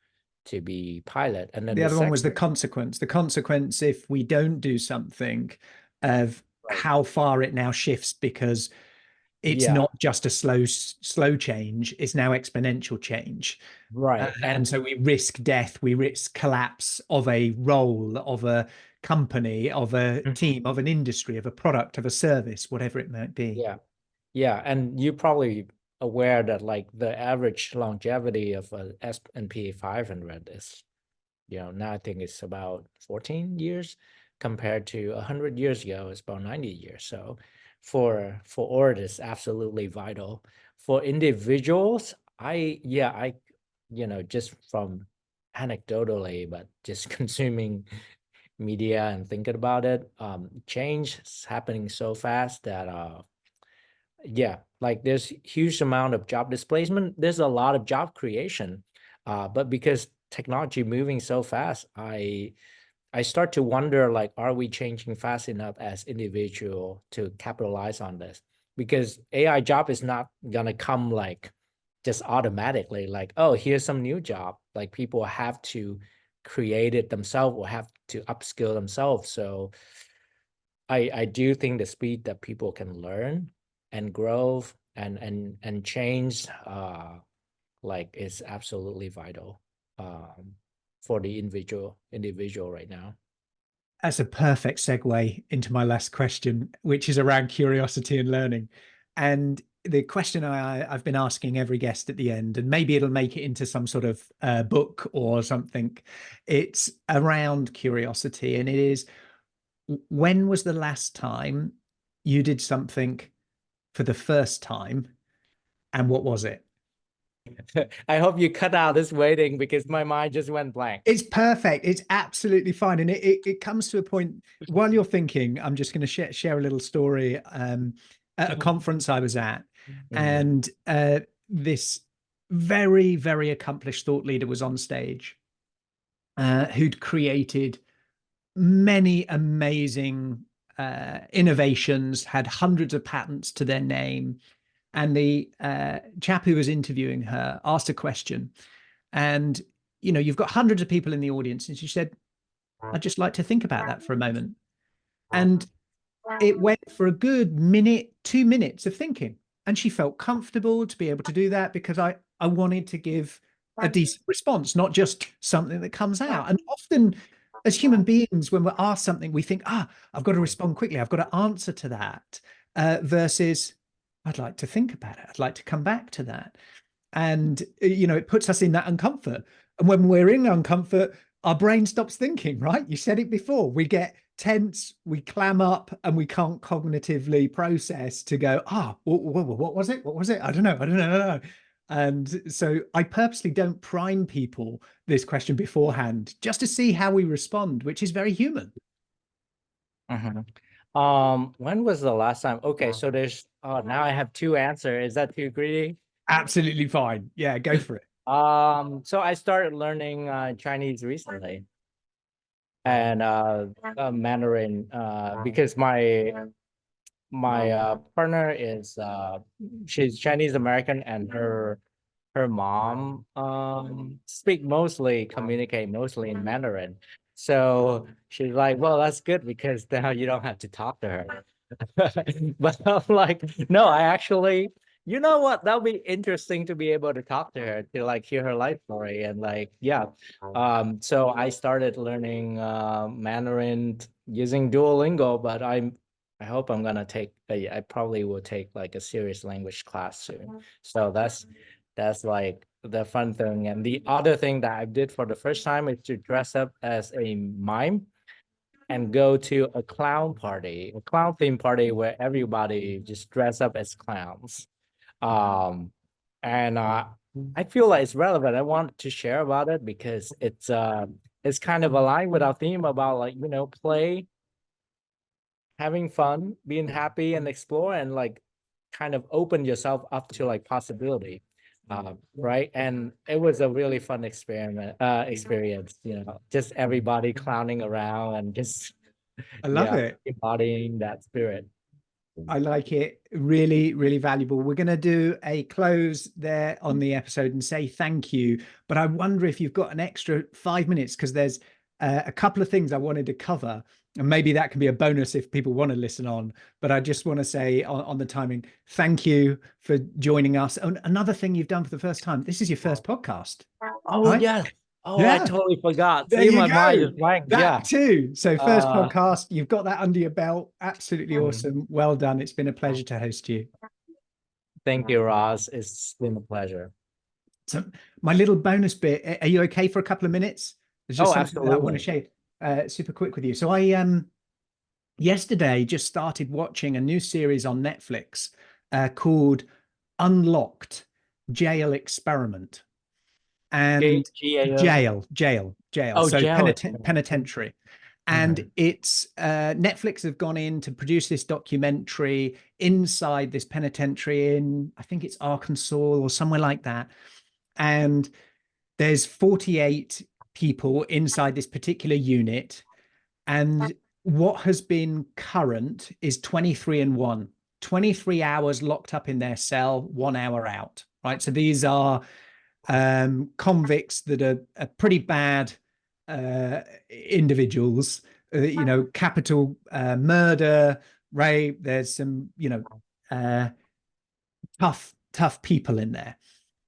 be pilot, and then The other one was the second, consequence if we don't do something, of how far it now shifts, because it's Yeah. not just a slow change, it's now exponential change. Right. And so we risk death, we risk collapse of a role, of a company, of a team, of an industry, of a product, of a service, whatever it might be. Yeah, and you're probably aware that like the average longevity of a S&P 500 is, now I think it's about 14 years, compared to 100 years ago, it's about 90 years. So for org, it's absolutely vital. For individuals, I just from anecdotally, but just consuming media and thinking about it, change is happening so fast that like there's huge amount of job displacement, there's a lot of job creation, but because technology moving so fast, I start to wonder, like, are we changing fast enough as individual to capitalize on this? Because AI job is not gonna come like just automatically, like, oh, here's some new job. Like people have to create it themselves or have to upskill themselves. So I do think the speed that people can learn and grow and change, like, is absolutely vital, for the individual right now. That's a perfect segue into my last question, which is around curiosity and learning. And the question I've been asking every guest at the end, and maybe it'll make it into some sort of book or something, it's around curiosity. And it is, when was the last time you did something for the first time, and what was it? I hope you cut out this waiting because my mind just went blank. It's perfect. It's absolutely fine. And it comes to a point while you're thinking, I'm just going to share a little story. At a conference I was at, and this very, very accomplished thought leader was on stage, who'd created many amazing innovations, had hundreds of patents to their name. And the chap who was interviewing her asked a question, and you've got hundreds of people in the audience, and she said, I'd just like to think about that for a moment. And it went for a good minute, 2 minutes of thinking, And she felt comfortable to be able to do that because I wanted to give a decent response, not just something that comes out. And often as human beings, when we're asked something, we think, I've got to respond quickly. I've got to answer to that, versus I'd like to think about it. I'd like to come back to that. And, it puts us in that uncomfort. And when we're in uncomfort, our brain stops thinking, right? You said it before. We get tense, we clam up, and we can't cognitively process to go, what was it? What was it? I don't know. And so I purposely don't prime people this question beforehand, just to see how we respond, which is very human. When was the last time? Okay, so there's now I have two answers. Is that too greedy? Absolutely fine. Yeah, go for it. So I started learning Chinese recently, and Mandarin, because my partner is she's Chinese American, and her mom communicate mostly in Mandarin. So she's like, well, that's good because now you don't have to talk to her. But I'm like, no, I actually, you know what? That'll be interesting to be able to talk to her, to like hear her life story. And like, yeah. So I started learning Mandarin using Duolingo, but I hope I'm gonna take I probably will take like a serious language class soon. So that's like the fun thing. And the other thing that I did for the first time is to dress up as a mime and go to a clown theme party where everybody just dress up as clowns. And I feel like it's relevant. I want to share about it because it's kind of aligned with our theme about like, play, having fun, being happy, and explore, and like kind of open yourself up to like possibility. Right. And it was a really fun experience, just everybody clowning around and just I love it. embodying that spirit. I like it. Really, really valuable. We're going to do a close there on the episode and say thank you. But I wonder if you've got an extra 5 minutes, because there's a couple of things I wanted to cover. And maybe that can be a bonus if people want to listen on. But I just want to say on the timing, thank you for joining us. And another thing you've done for the first time, this is your first podcast. Oh, right? yeah. Oh, Yeah. I totally forgot. There See, you my go. mind is blank. That Yeah. too. So first podcast, you've got that under your belt. Absolutely Mhm. awesome. Well done. It's been a pleasure to host you. Thank you, Ross. It's been a pleasure. So my little bonus bit, are you okay for a couple of minutes? There's just something that I want to share super quick with you. So I yesterday just started watching a new series on Netflix called Unlocked: Jail Experiment. And jail. Oh, So jail. penitentiary. And it's Netflix have gone in to produce this documentary inside this penitentiary in, I think it's Arkansas or somewhere like that. And there's 48 people inside this particular unit. And what has been current is 23-1, 23 hours locked up in their cell, 1 hour out, right? So these are convicts that are pretty bad individuals, capital murder, rape. There's some, tough people in there.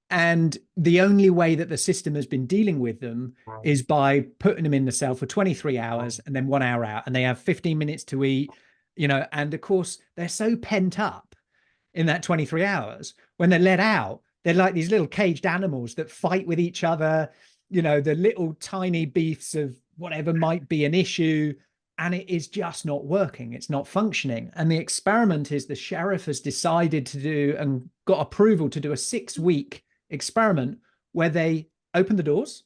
And the only way that the system has been dealing with them is by putting them in the cell for 23 hours and then 1 hour out. And they have 15 minutes to eat, and of course, they're so pent up in that 23 hours. When they're let out, they're like these little caged animals that fight with each other, the little tiny beefs of whatever might be an issue. And it is just not working. It's not functioning. And the experiment is the sheriff has decided to do and got approval to do a 6-week experiment where they open the doors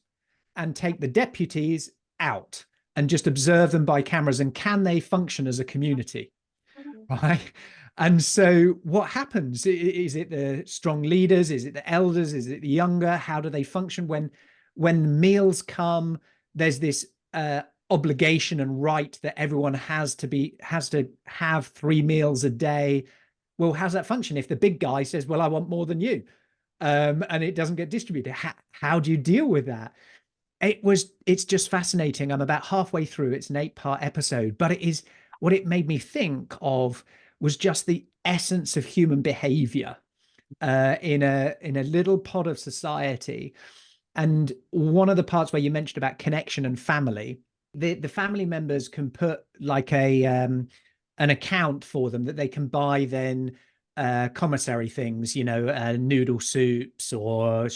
and take the deputies out and just observe them by cameras. And can they function as a community? Right. And so what happens? Is it the strong leaders? Is it the elders? Is it the younger? How do they function when meals come? There's this obligation and right that everyone has to have 3 meals a day. Well, how's that function if the big guy says, well, I want more than you, and it doesn't get distributed? How do you deal with that? It's just fascinating. I'm about halfway through. It's an 8-part episode, but it is what it made me think of was just the essence of human behavior. in a little pod of society. And one of the parts where you mentioned about connection and family, the family members can put like an account for them that they can buy then commissary things, noodle soups or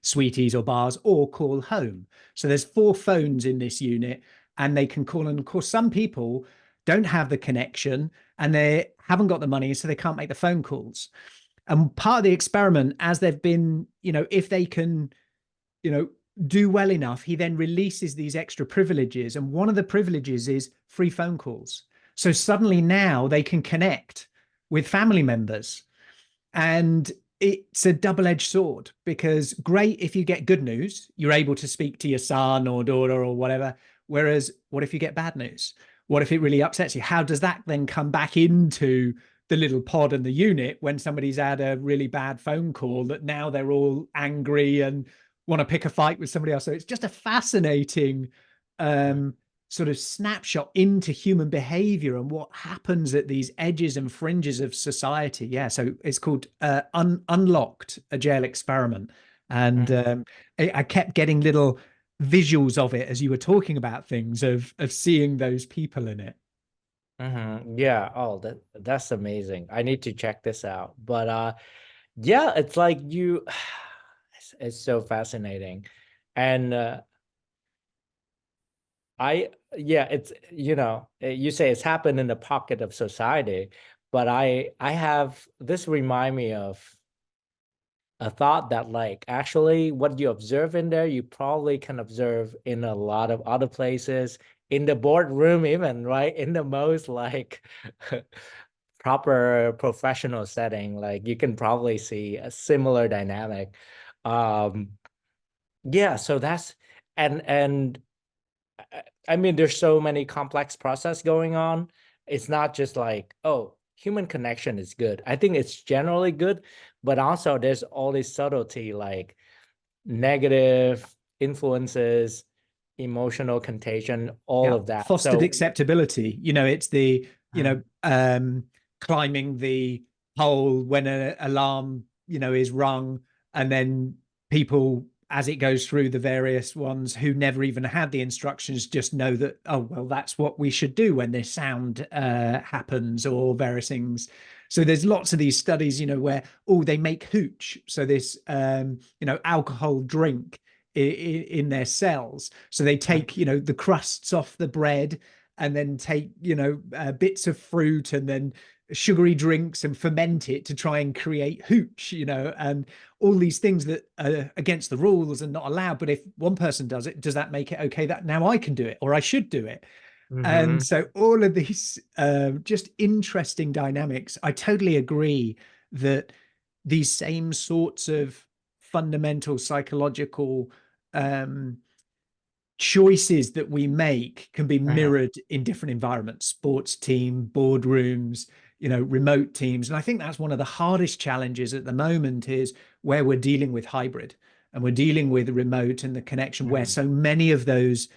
sweeties or bars, or call home. So there's 4 phones in this unit, and they can call. And of course, some people don't have the connection and they haven't got the money, so they can't make the phone calls. And part of the experiment, as they've been, if they can, do well enough, he then releases these extra privileges. And one of the privileges is free phone calls. So suddenly now they can connect with family members. And it's a double-edged sword, because great if you get good news, you're able to speak to your son or daughter or whatever. Whereas what if you get bad news? What if it really upsets you? How does that then come back into the little pod and the unit when somebody's had a really bad phone call that now they're all angry and want to pick a fight with somebody else? So it's just a fascinating sort of snapshot into human behavior and what happens at these edges and fringes of society. Yeah, so it's called Unlocked, a jail experiment. And I kept getting little visuals of it as you were talking about things, of seeing those people in it. Yeah. Oh, that's amazing. I need to check this out. But yeah, it's like it's so fascinating. And it's, you say it's happened in the pocket of society, but I have this remind me of a thought that, like, actually what you observe in there, you probably can observe in a lot of other places, in the boardroom even, right? In the most like proper professional setting, like you can probably see a similar dynamic. Yeah, so that's, and I mean, there's so many complex process going on. It's not just like, oh, human connection is good. I think it's generally good, but also there's all this subtlety, like negative influences, emotional contagion, all of that. Fostered So acceptability. It's the, climbing the pole when an alarm, is rung, and then people, as it goes through the various ones who never even had the instructions, just know that, oh, well, that's what we should do when this sound happens, or various things. So there's lots of these studies, where, they make hooch. So this, alcohol drink in their cells. So they take, the crusts off the bread, and then take, bits of fruit and then sugary drinks and ferment it to try and create hooch, and all these things that are against the rules and not allowed. But if one person does it, does that make it okay that now I can do it, or I should do it? And so all of these just interesting dynamics. I totally agree that these same sorts of fundamental psychological choices that we make can be mirrored in different environments: sports team, boardrooms, remote teams. And I think that's one of the hardest challenges at the moment, is where we're dealing with hybrid and we're dealing with remote and the connection, where so many of those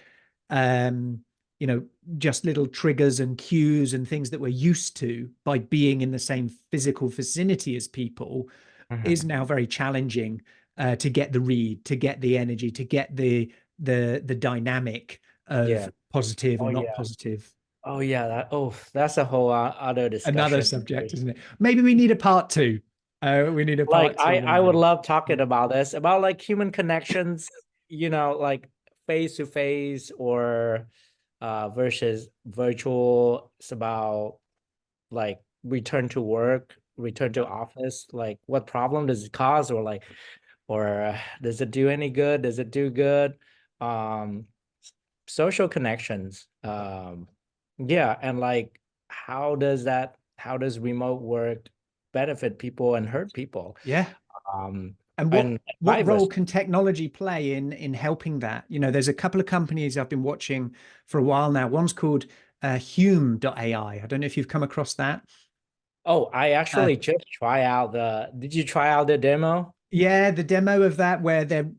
just little triggers and cues and things that we're used to by being in the same physical vicinity as people is now very challenging to get the read, to get the energy, to get the dynamic of positive or not positive. Oh yeah, that's a whole other discussion. Another subject, isn't it? Maybe we need a part 2. We need a part 2. I would love talking about this, about like human connections, like face to face or versus virtual. It's about like return to work, return to office. Like, what problem does it cause, or does it do any good? Does it do good? Social connections. Yeah, and like, how does remote work benefit people and hurt people? Yeah. And what role can technology play in helping that? There's a couple of companies I've been watching for a while now. One's called Hume.ai. I don't know if you've come across that. Oh, I actually just did you try out the demo? Yeah, the demo of that, where they're,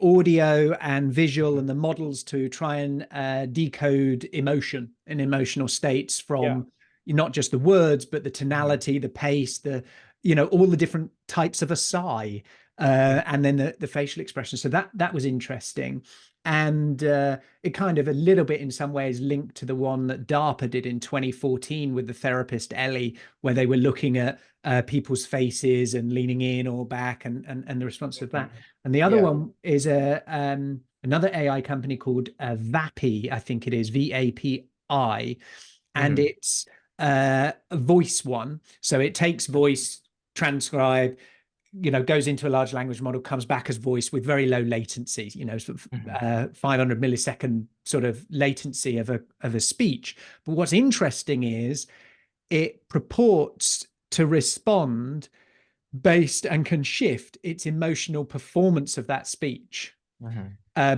audio and visual and the models to try and decode emotion and emotional states from not just the words, but the tonality, the pace, the, all the different types of a sigh, and then the facial expression. So that was interesting. And it kind of a little bit in some ways linked to the one that DARPA did in 2014 with the therapist Ellie, where they were looking at people's faces and leaning in or back and the response to that. And the other one is another AI company called VAPI, I think it is, VAPI. And it's a voice one. So it takes voice, transcribe, goes into a large language model, comes back as voice with very low latency, sort of 500 millisecond sort of latency of a speech. But what's interesting is it purports to respond based and can shift its emotional performance of that speech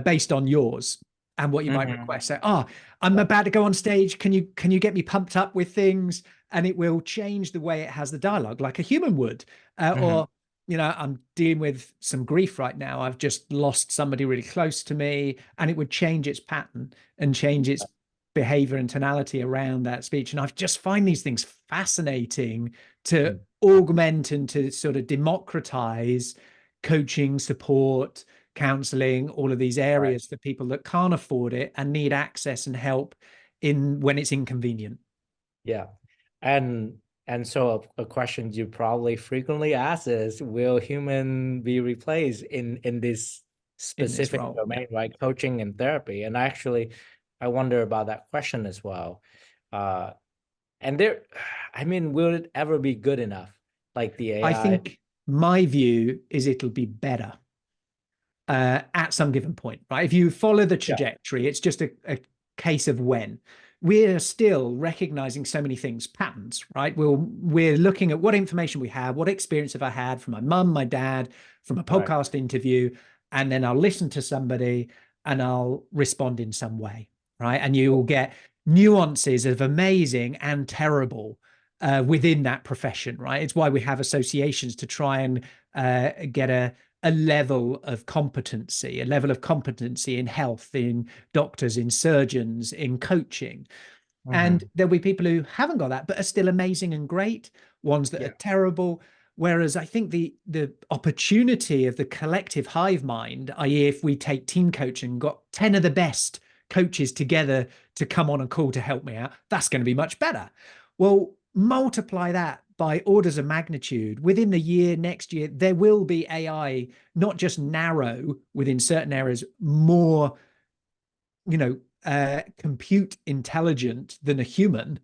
based on yours and what you might request. So, I'm about to go on stage. Can you get me pumped up with things? And it will change the way it has the dialogue like a human would. Or, I'm dealing with some grief right now. I've just lost somebody really close to me, and it would change its pattern and change its behavior and tonality around that speech. And I just find these things fascinating to augment and to sort of democratize coaching, support, counseling, all of these areas for people that can't afford it and need access and help when it's inconvenient. Yeah. And so a question you probably frequently ask is, will human be replaced in this specific domain, right? Coaching and therapy. And actually, I wonder about that question as well. And will it ever be good enough? Like the AI? I think my view is it'll be better at some given point, right? If you follow the trajectory, it's just a case of when. We're still recognizing so many things, patterns, right? We're looking at what information we have, what experience have I had from my mum, my dad, from a podcast interview, and then I'll listen to somebody and I'll respond in some way, right? And you will get nuances of amazing and terrible within that profession, right? It's why we have associations to try and get a level of competency, in health, in doctors, in surgeons, in coaching. And there'll be people who haven't got that, but are still amazing and great, ones that are terrible. Whereas I think the opportunity of the collective hive mind, i.e. if we take team coaching, got 10 of the best coaches together to come on a call to help me out, that's going to be much better. Well, multiply that by orders of magnitude. Within the year, next year, there will be AI, not just narrow within certain areas, more, compute intelligent than a human.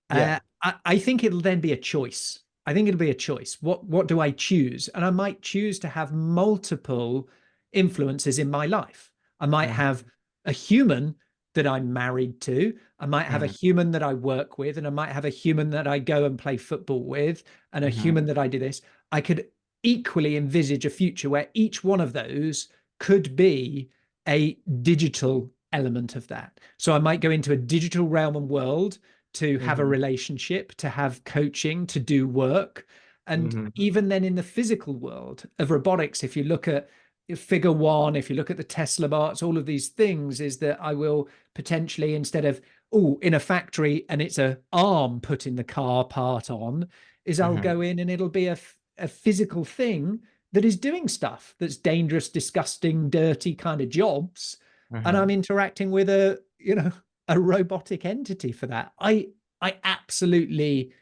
I think it'll then be a choice. I think it'll be a choice. What do I choose? And I might choose to have multiple influences in my life. I might have a human that I'm married to. I might have a human that I work with, and I might have a human that I go and play football with, and a human that I do this. I could equally envisage a future where each one of those could be a digital element of that. So I might go into a digital realm and world to have a relationship, to have coaching, to do work. And even then in the physical world of robotics, if you look at figure one, if you look at the Tesla bots, all of these things, is that I will potentially, instead of in a factory and it's a arm put in the car part on, is I'll go in and it'll be a physical thing that is doing stuff that's dangerous, disgusting, dirty kind of jobs, and I'm interacting with a robotic entity for that. I absolutely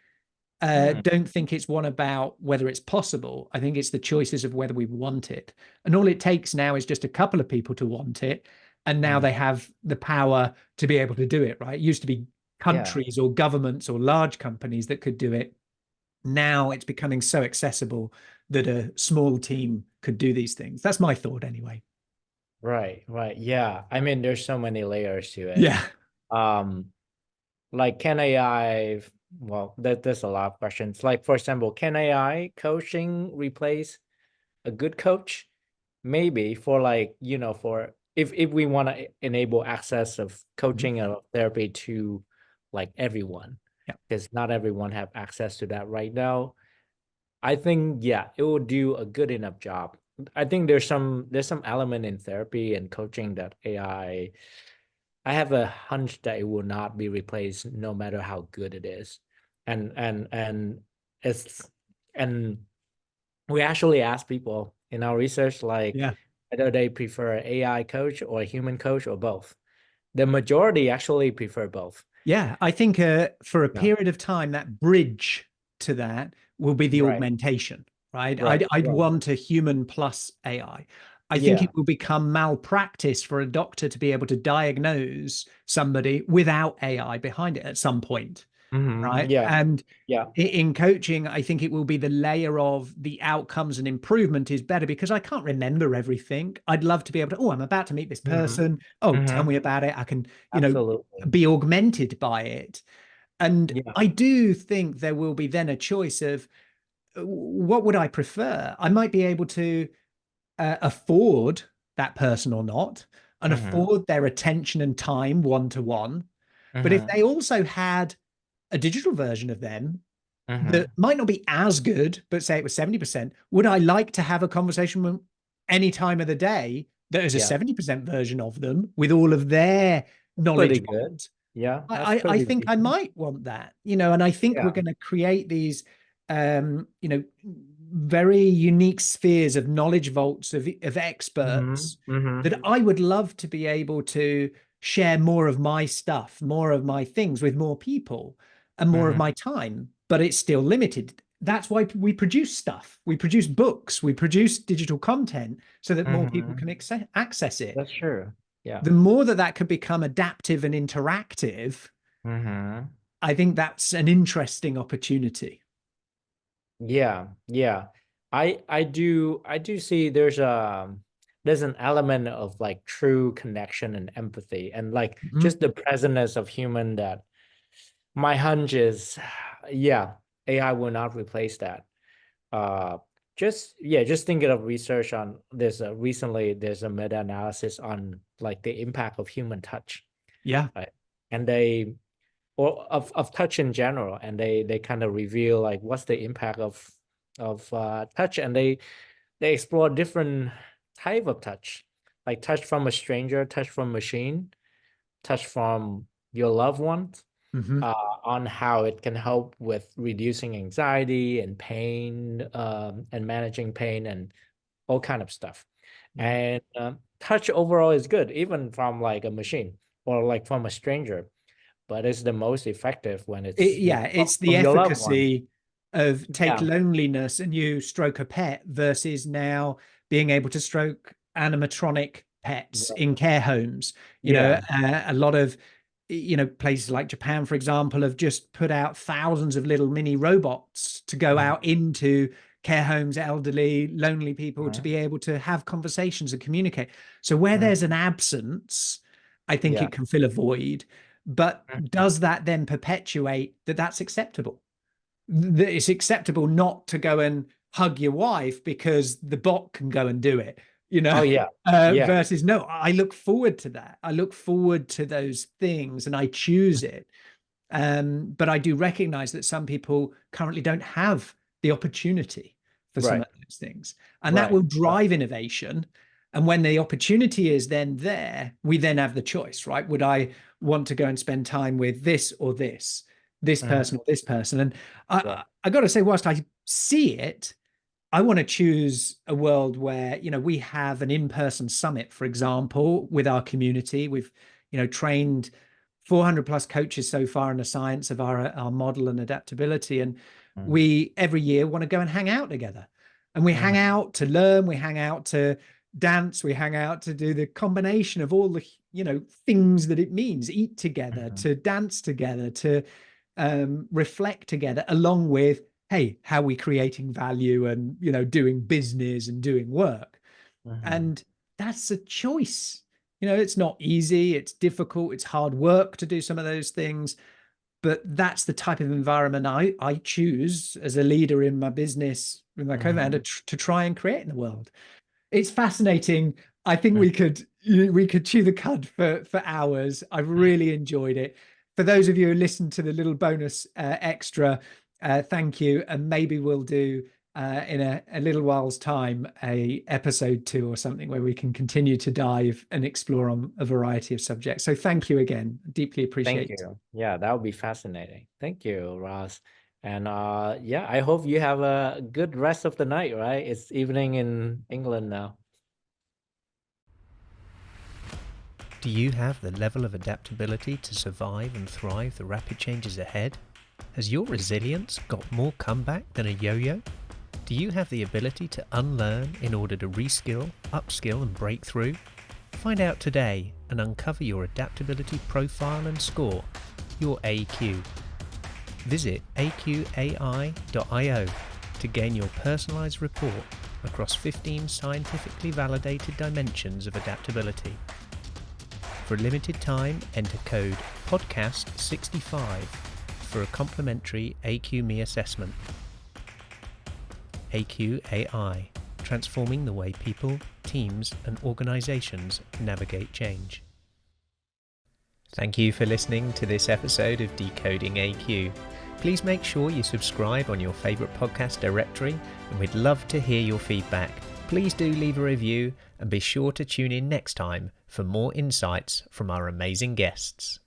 don't think it's one about whether it's possible. I think it's the choices of whether we want it. And all it takes now is just a couple of people to want it. And now they have the power to be able to do it, right? It used to be countries or governments or large companies that could do it. Now it's becoming so accessible that a small team could do these things. That's my thought anyway. Right. Yeah. There's so many layers to it. Yeah. Like, can AI, well, there's a lot of questions. Like, for example, can AI coaching replace a good coach? Maybe for for if we want to enable access of coaching or therapy to like everyone, because not everyone have access to that right now. I think, it will do a good enough job. I think there's some element in therapy and coaching that AI, I have a hunch that it will not be replaced no matter how good it is. And And we actually ask people in our research, like, Yeah. whether they prefer AI coach or a human coach or both. The majority actually prefer both. Yeah, I think for a Yeah. period of time, that bridge to that will be the Right. augmentation, right? Right. I'd Right. want a human plus AI. I think Yeah. it will become malpractice for a doctor to be able to diagnose somebody without AI behind it at some point, right? Yeah. And Yeah. in coaching, I think it will be the layer of the outcomes and improvement is better because I can't remember everything. I'd love to be able to, oh, I'm about to meet this person. Oh, tell me about it. I can, Absolutely. be augmented by it. And Yeah. I do think there will be then a choice of what would I prefer? I might be able to afford that person or not and afford their attention and time one to one. But if they also had a digital version of them that might not be as good, but say it was 70%, would I like to have a conversation with any time of the day that is a Yeah. 70% version of them with all of their Pretty knowledge? good. Yeah. That's I pretty think I decent. might want that, and I think we're Yeah. going to create these, very unique spheres of knowledge vaults of experts that I would love to be able to share more of my stuff, more of my things with more people and more of my time, but it's still limited. That's why we produce stuff. We produce books, we produce digital content so that more people can access it. That's true. Yeah. The more that could become adaptive and interactive, I think that's an interesting opportunity. Yeah. Yeah. I do see there's an element of like true connection and empathy and like just the presentness of human that my hunch is, yeah, AI will not replace that. Just thinking of research on recently there's a meta-analysis on like the impact of human touch, Yeah. right? And or of touch in general, and they kind of reveal like what's the impact of touch, and they explore different type of touch, like touch from a stranger, touch from machine, touch from your loved ones, on how it can help with reducing anxiety and pain, and managing pain and all kind of stuff. And touch overall is good, even from like a machine or like from a stranger, but it's the most effective when it's It's the from your loved one. efficacy of take Yeah. loneliness and you stroke a pet versus now being able to stroke animatronic pets in care homes. Yeah. A lot of places like Japan, for example, have just put out thousands of little mini robots to go out into care homes, elderly, lonely people, to be able to have conversations and communicate. So where there's an absence, I think Yeah. it can fill a void. But does that then perpetuate that that's acceptable? That it's acceptable not to go and hug your wife because the bot can go and do it, Oh yeah. Yeah. versus no, I look forward to that. I look forward to those things and I choose it. But I do recognize that some people currently don't have the opportunity for some Right. of those things. And that will drive innovation. And when the opportunity is then there, we then have the choice, right? Would I want to go and spend time with this or this person or this person? And I got to say, whilst I see it, I want to choose a world where, we have an in-person summit, for example, with our community. We've, trained 400 plus coaches so far in the science of our model and adaptability. And we every year want to go and hang out together. And we hang out to learn, we hang out to dance, we hang out to do the combination of all the, things that it means, eat together, to dance together, to reflect together, along with, hey, how are we creating value and, doing business and doing work. And that's a choice. It's not easy, it's difficult, it's hard work to do some of those things, but that's the type of environment I choose as a leader in my business with my co-founder to try and create in the world. It's fascinating. I think we could chew the cud for hours. I've really enjoyed it. For those of you who listened to the little bonus extra, thank you, and maybe we'll do in a little while's time a episode 2 or something where we can continue to dive and explore on a variety of subjects. So thank you again. Deeply appreciate it. Thank you. Yeah, that would be fascinating. Thank you, Ross. And yeah, I hope you have a good rest of the night, right? It's evening in England now. Do you have the level of adaptability to survive and thrive the rapid changes ahead? Has your resilience got more comeback than a yo-yo? Do you have the ability to unlearn in order to reskill, upskill and break through? Find out today and uncover your adaptability profile and score, your AQ. Visit AQai.io to gain your personalized report across 15 scientifically validated dimensions of adaptability. For a limited time, enter code PODCAST65 for a complimentary AQ-Me assessment. AQai, transforming the way people, teams and organizations navigate change. Thank you for listening to this episode of Decoding AQ. Please make sure you subscribe on your favorite podcast directory, and we'd love to hear your feedback. Please do leave a review and be sure to tune in next time for more insights from our amazing guests.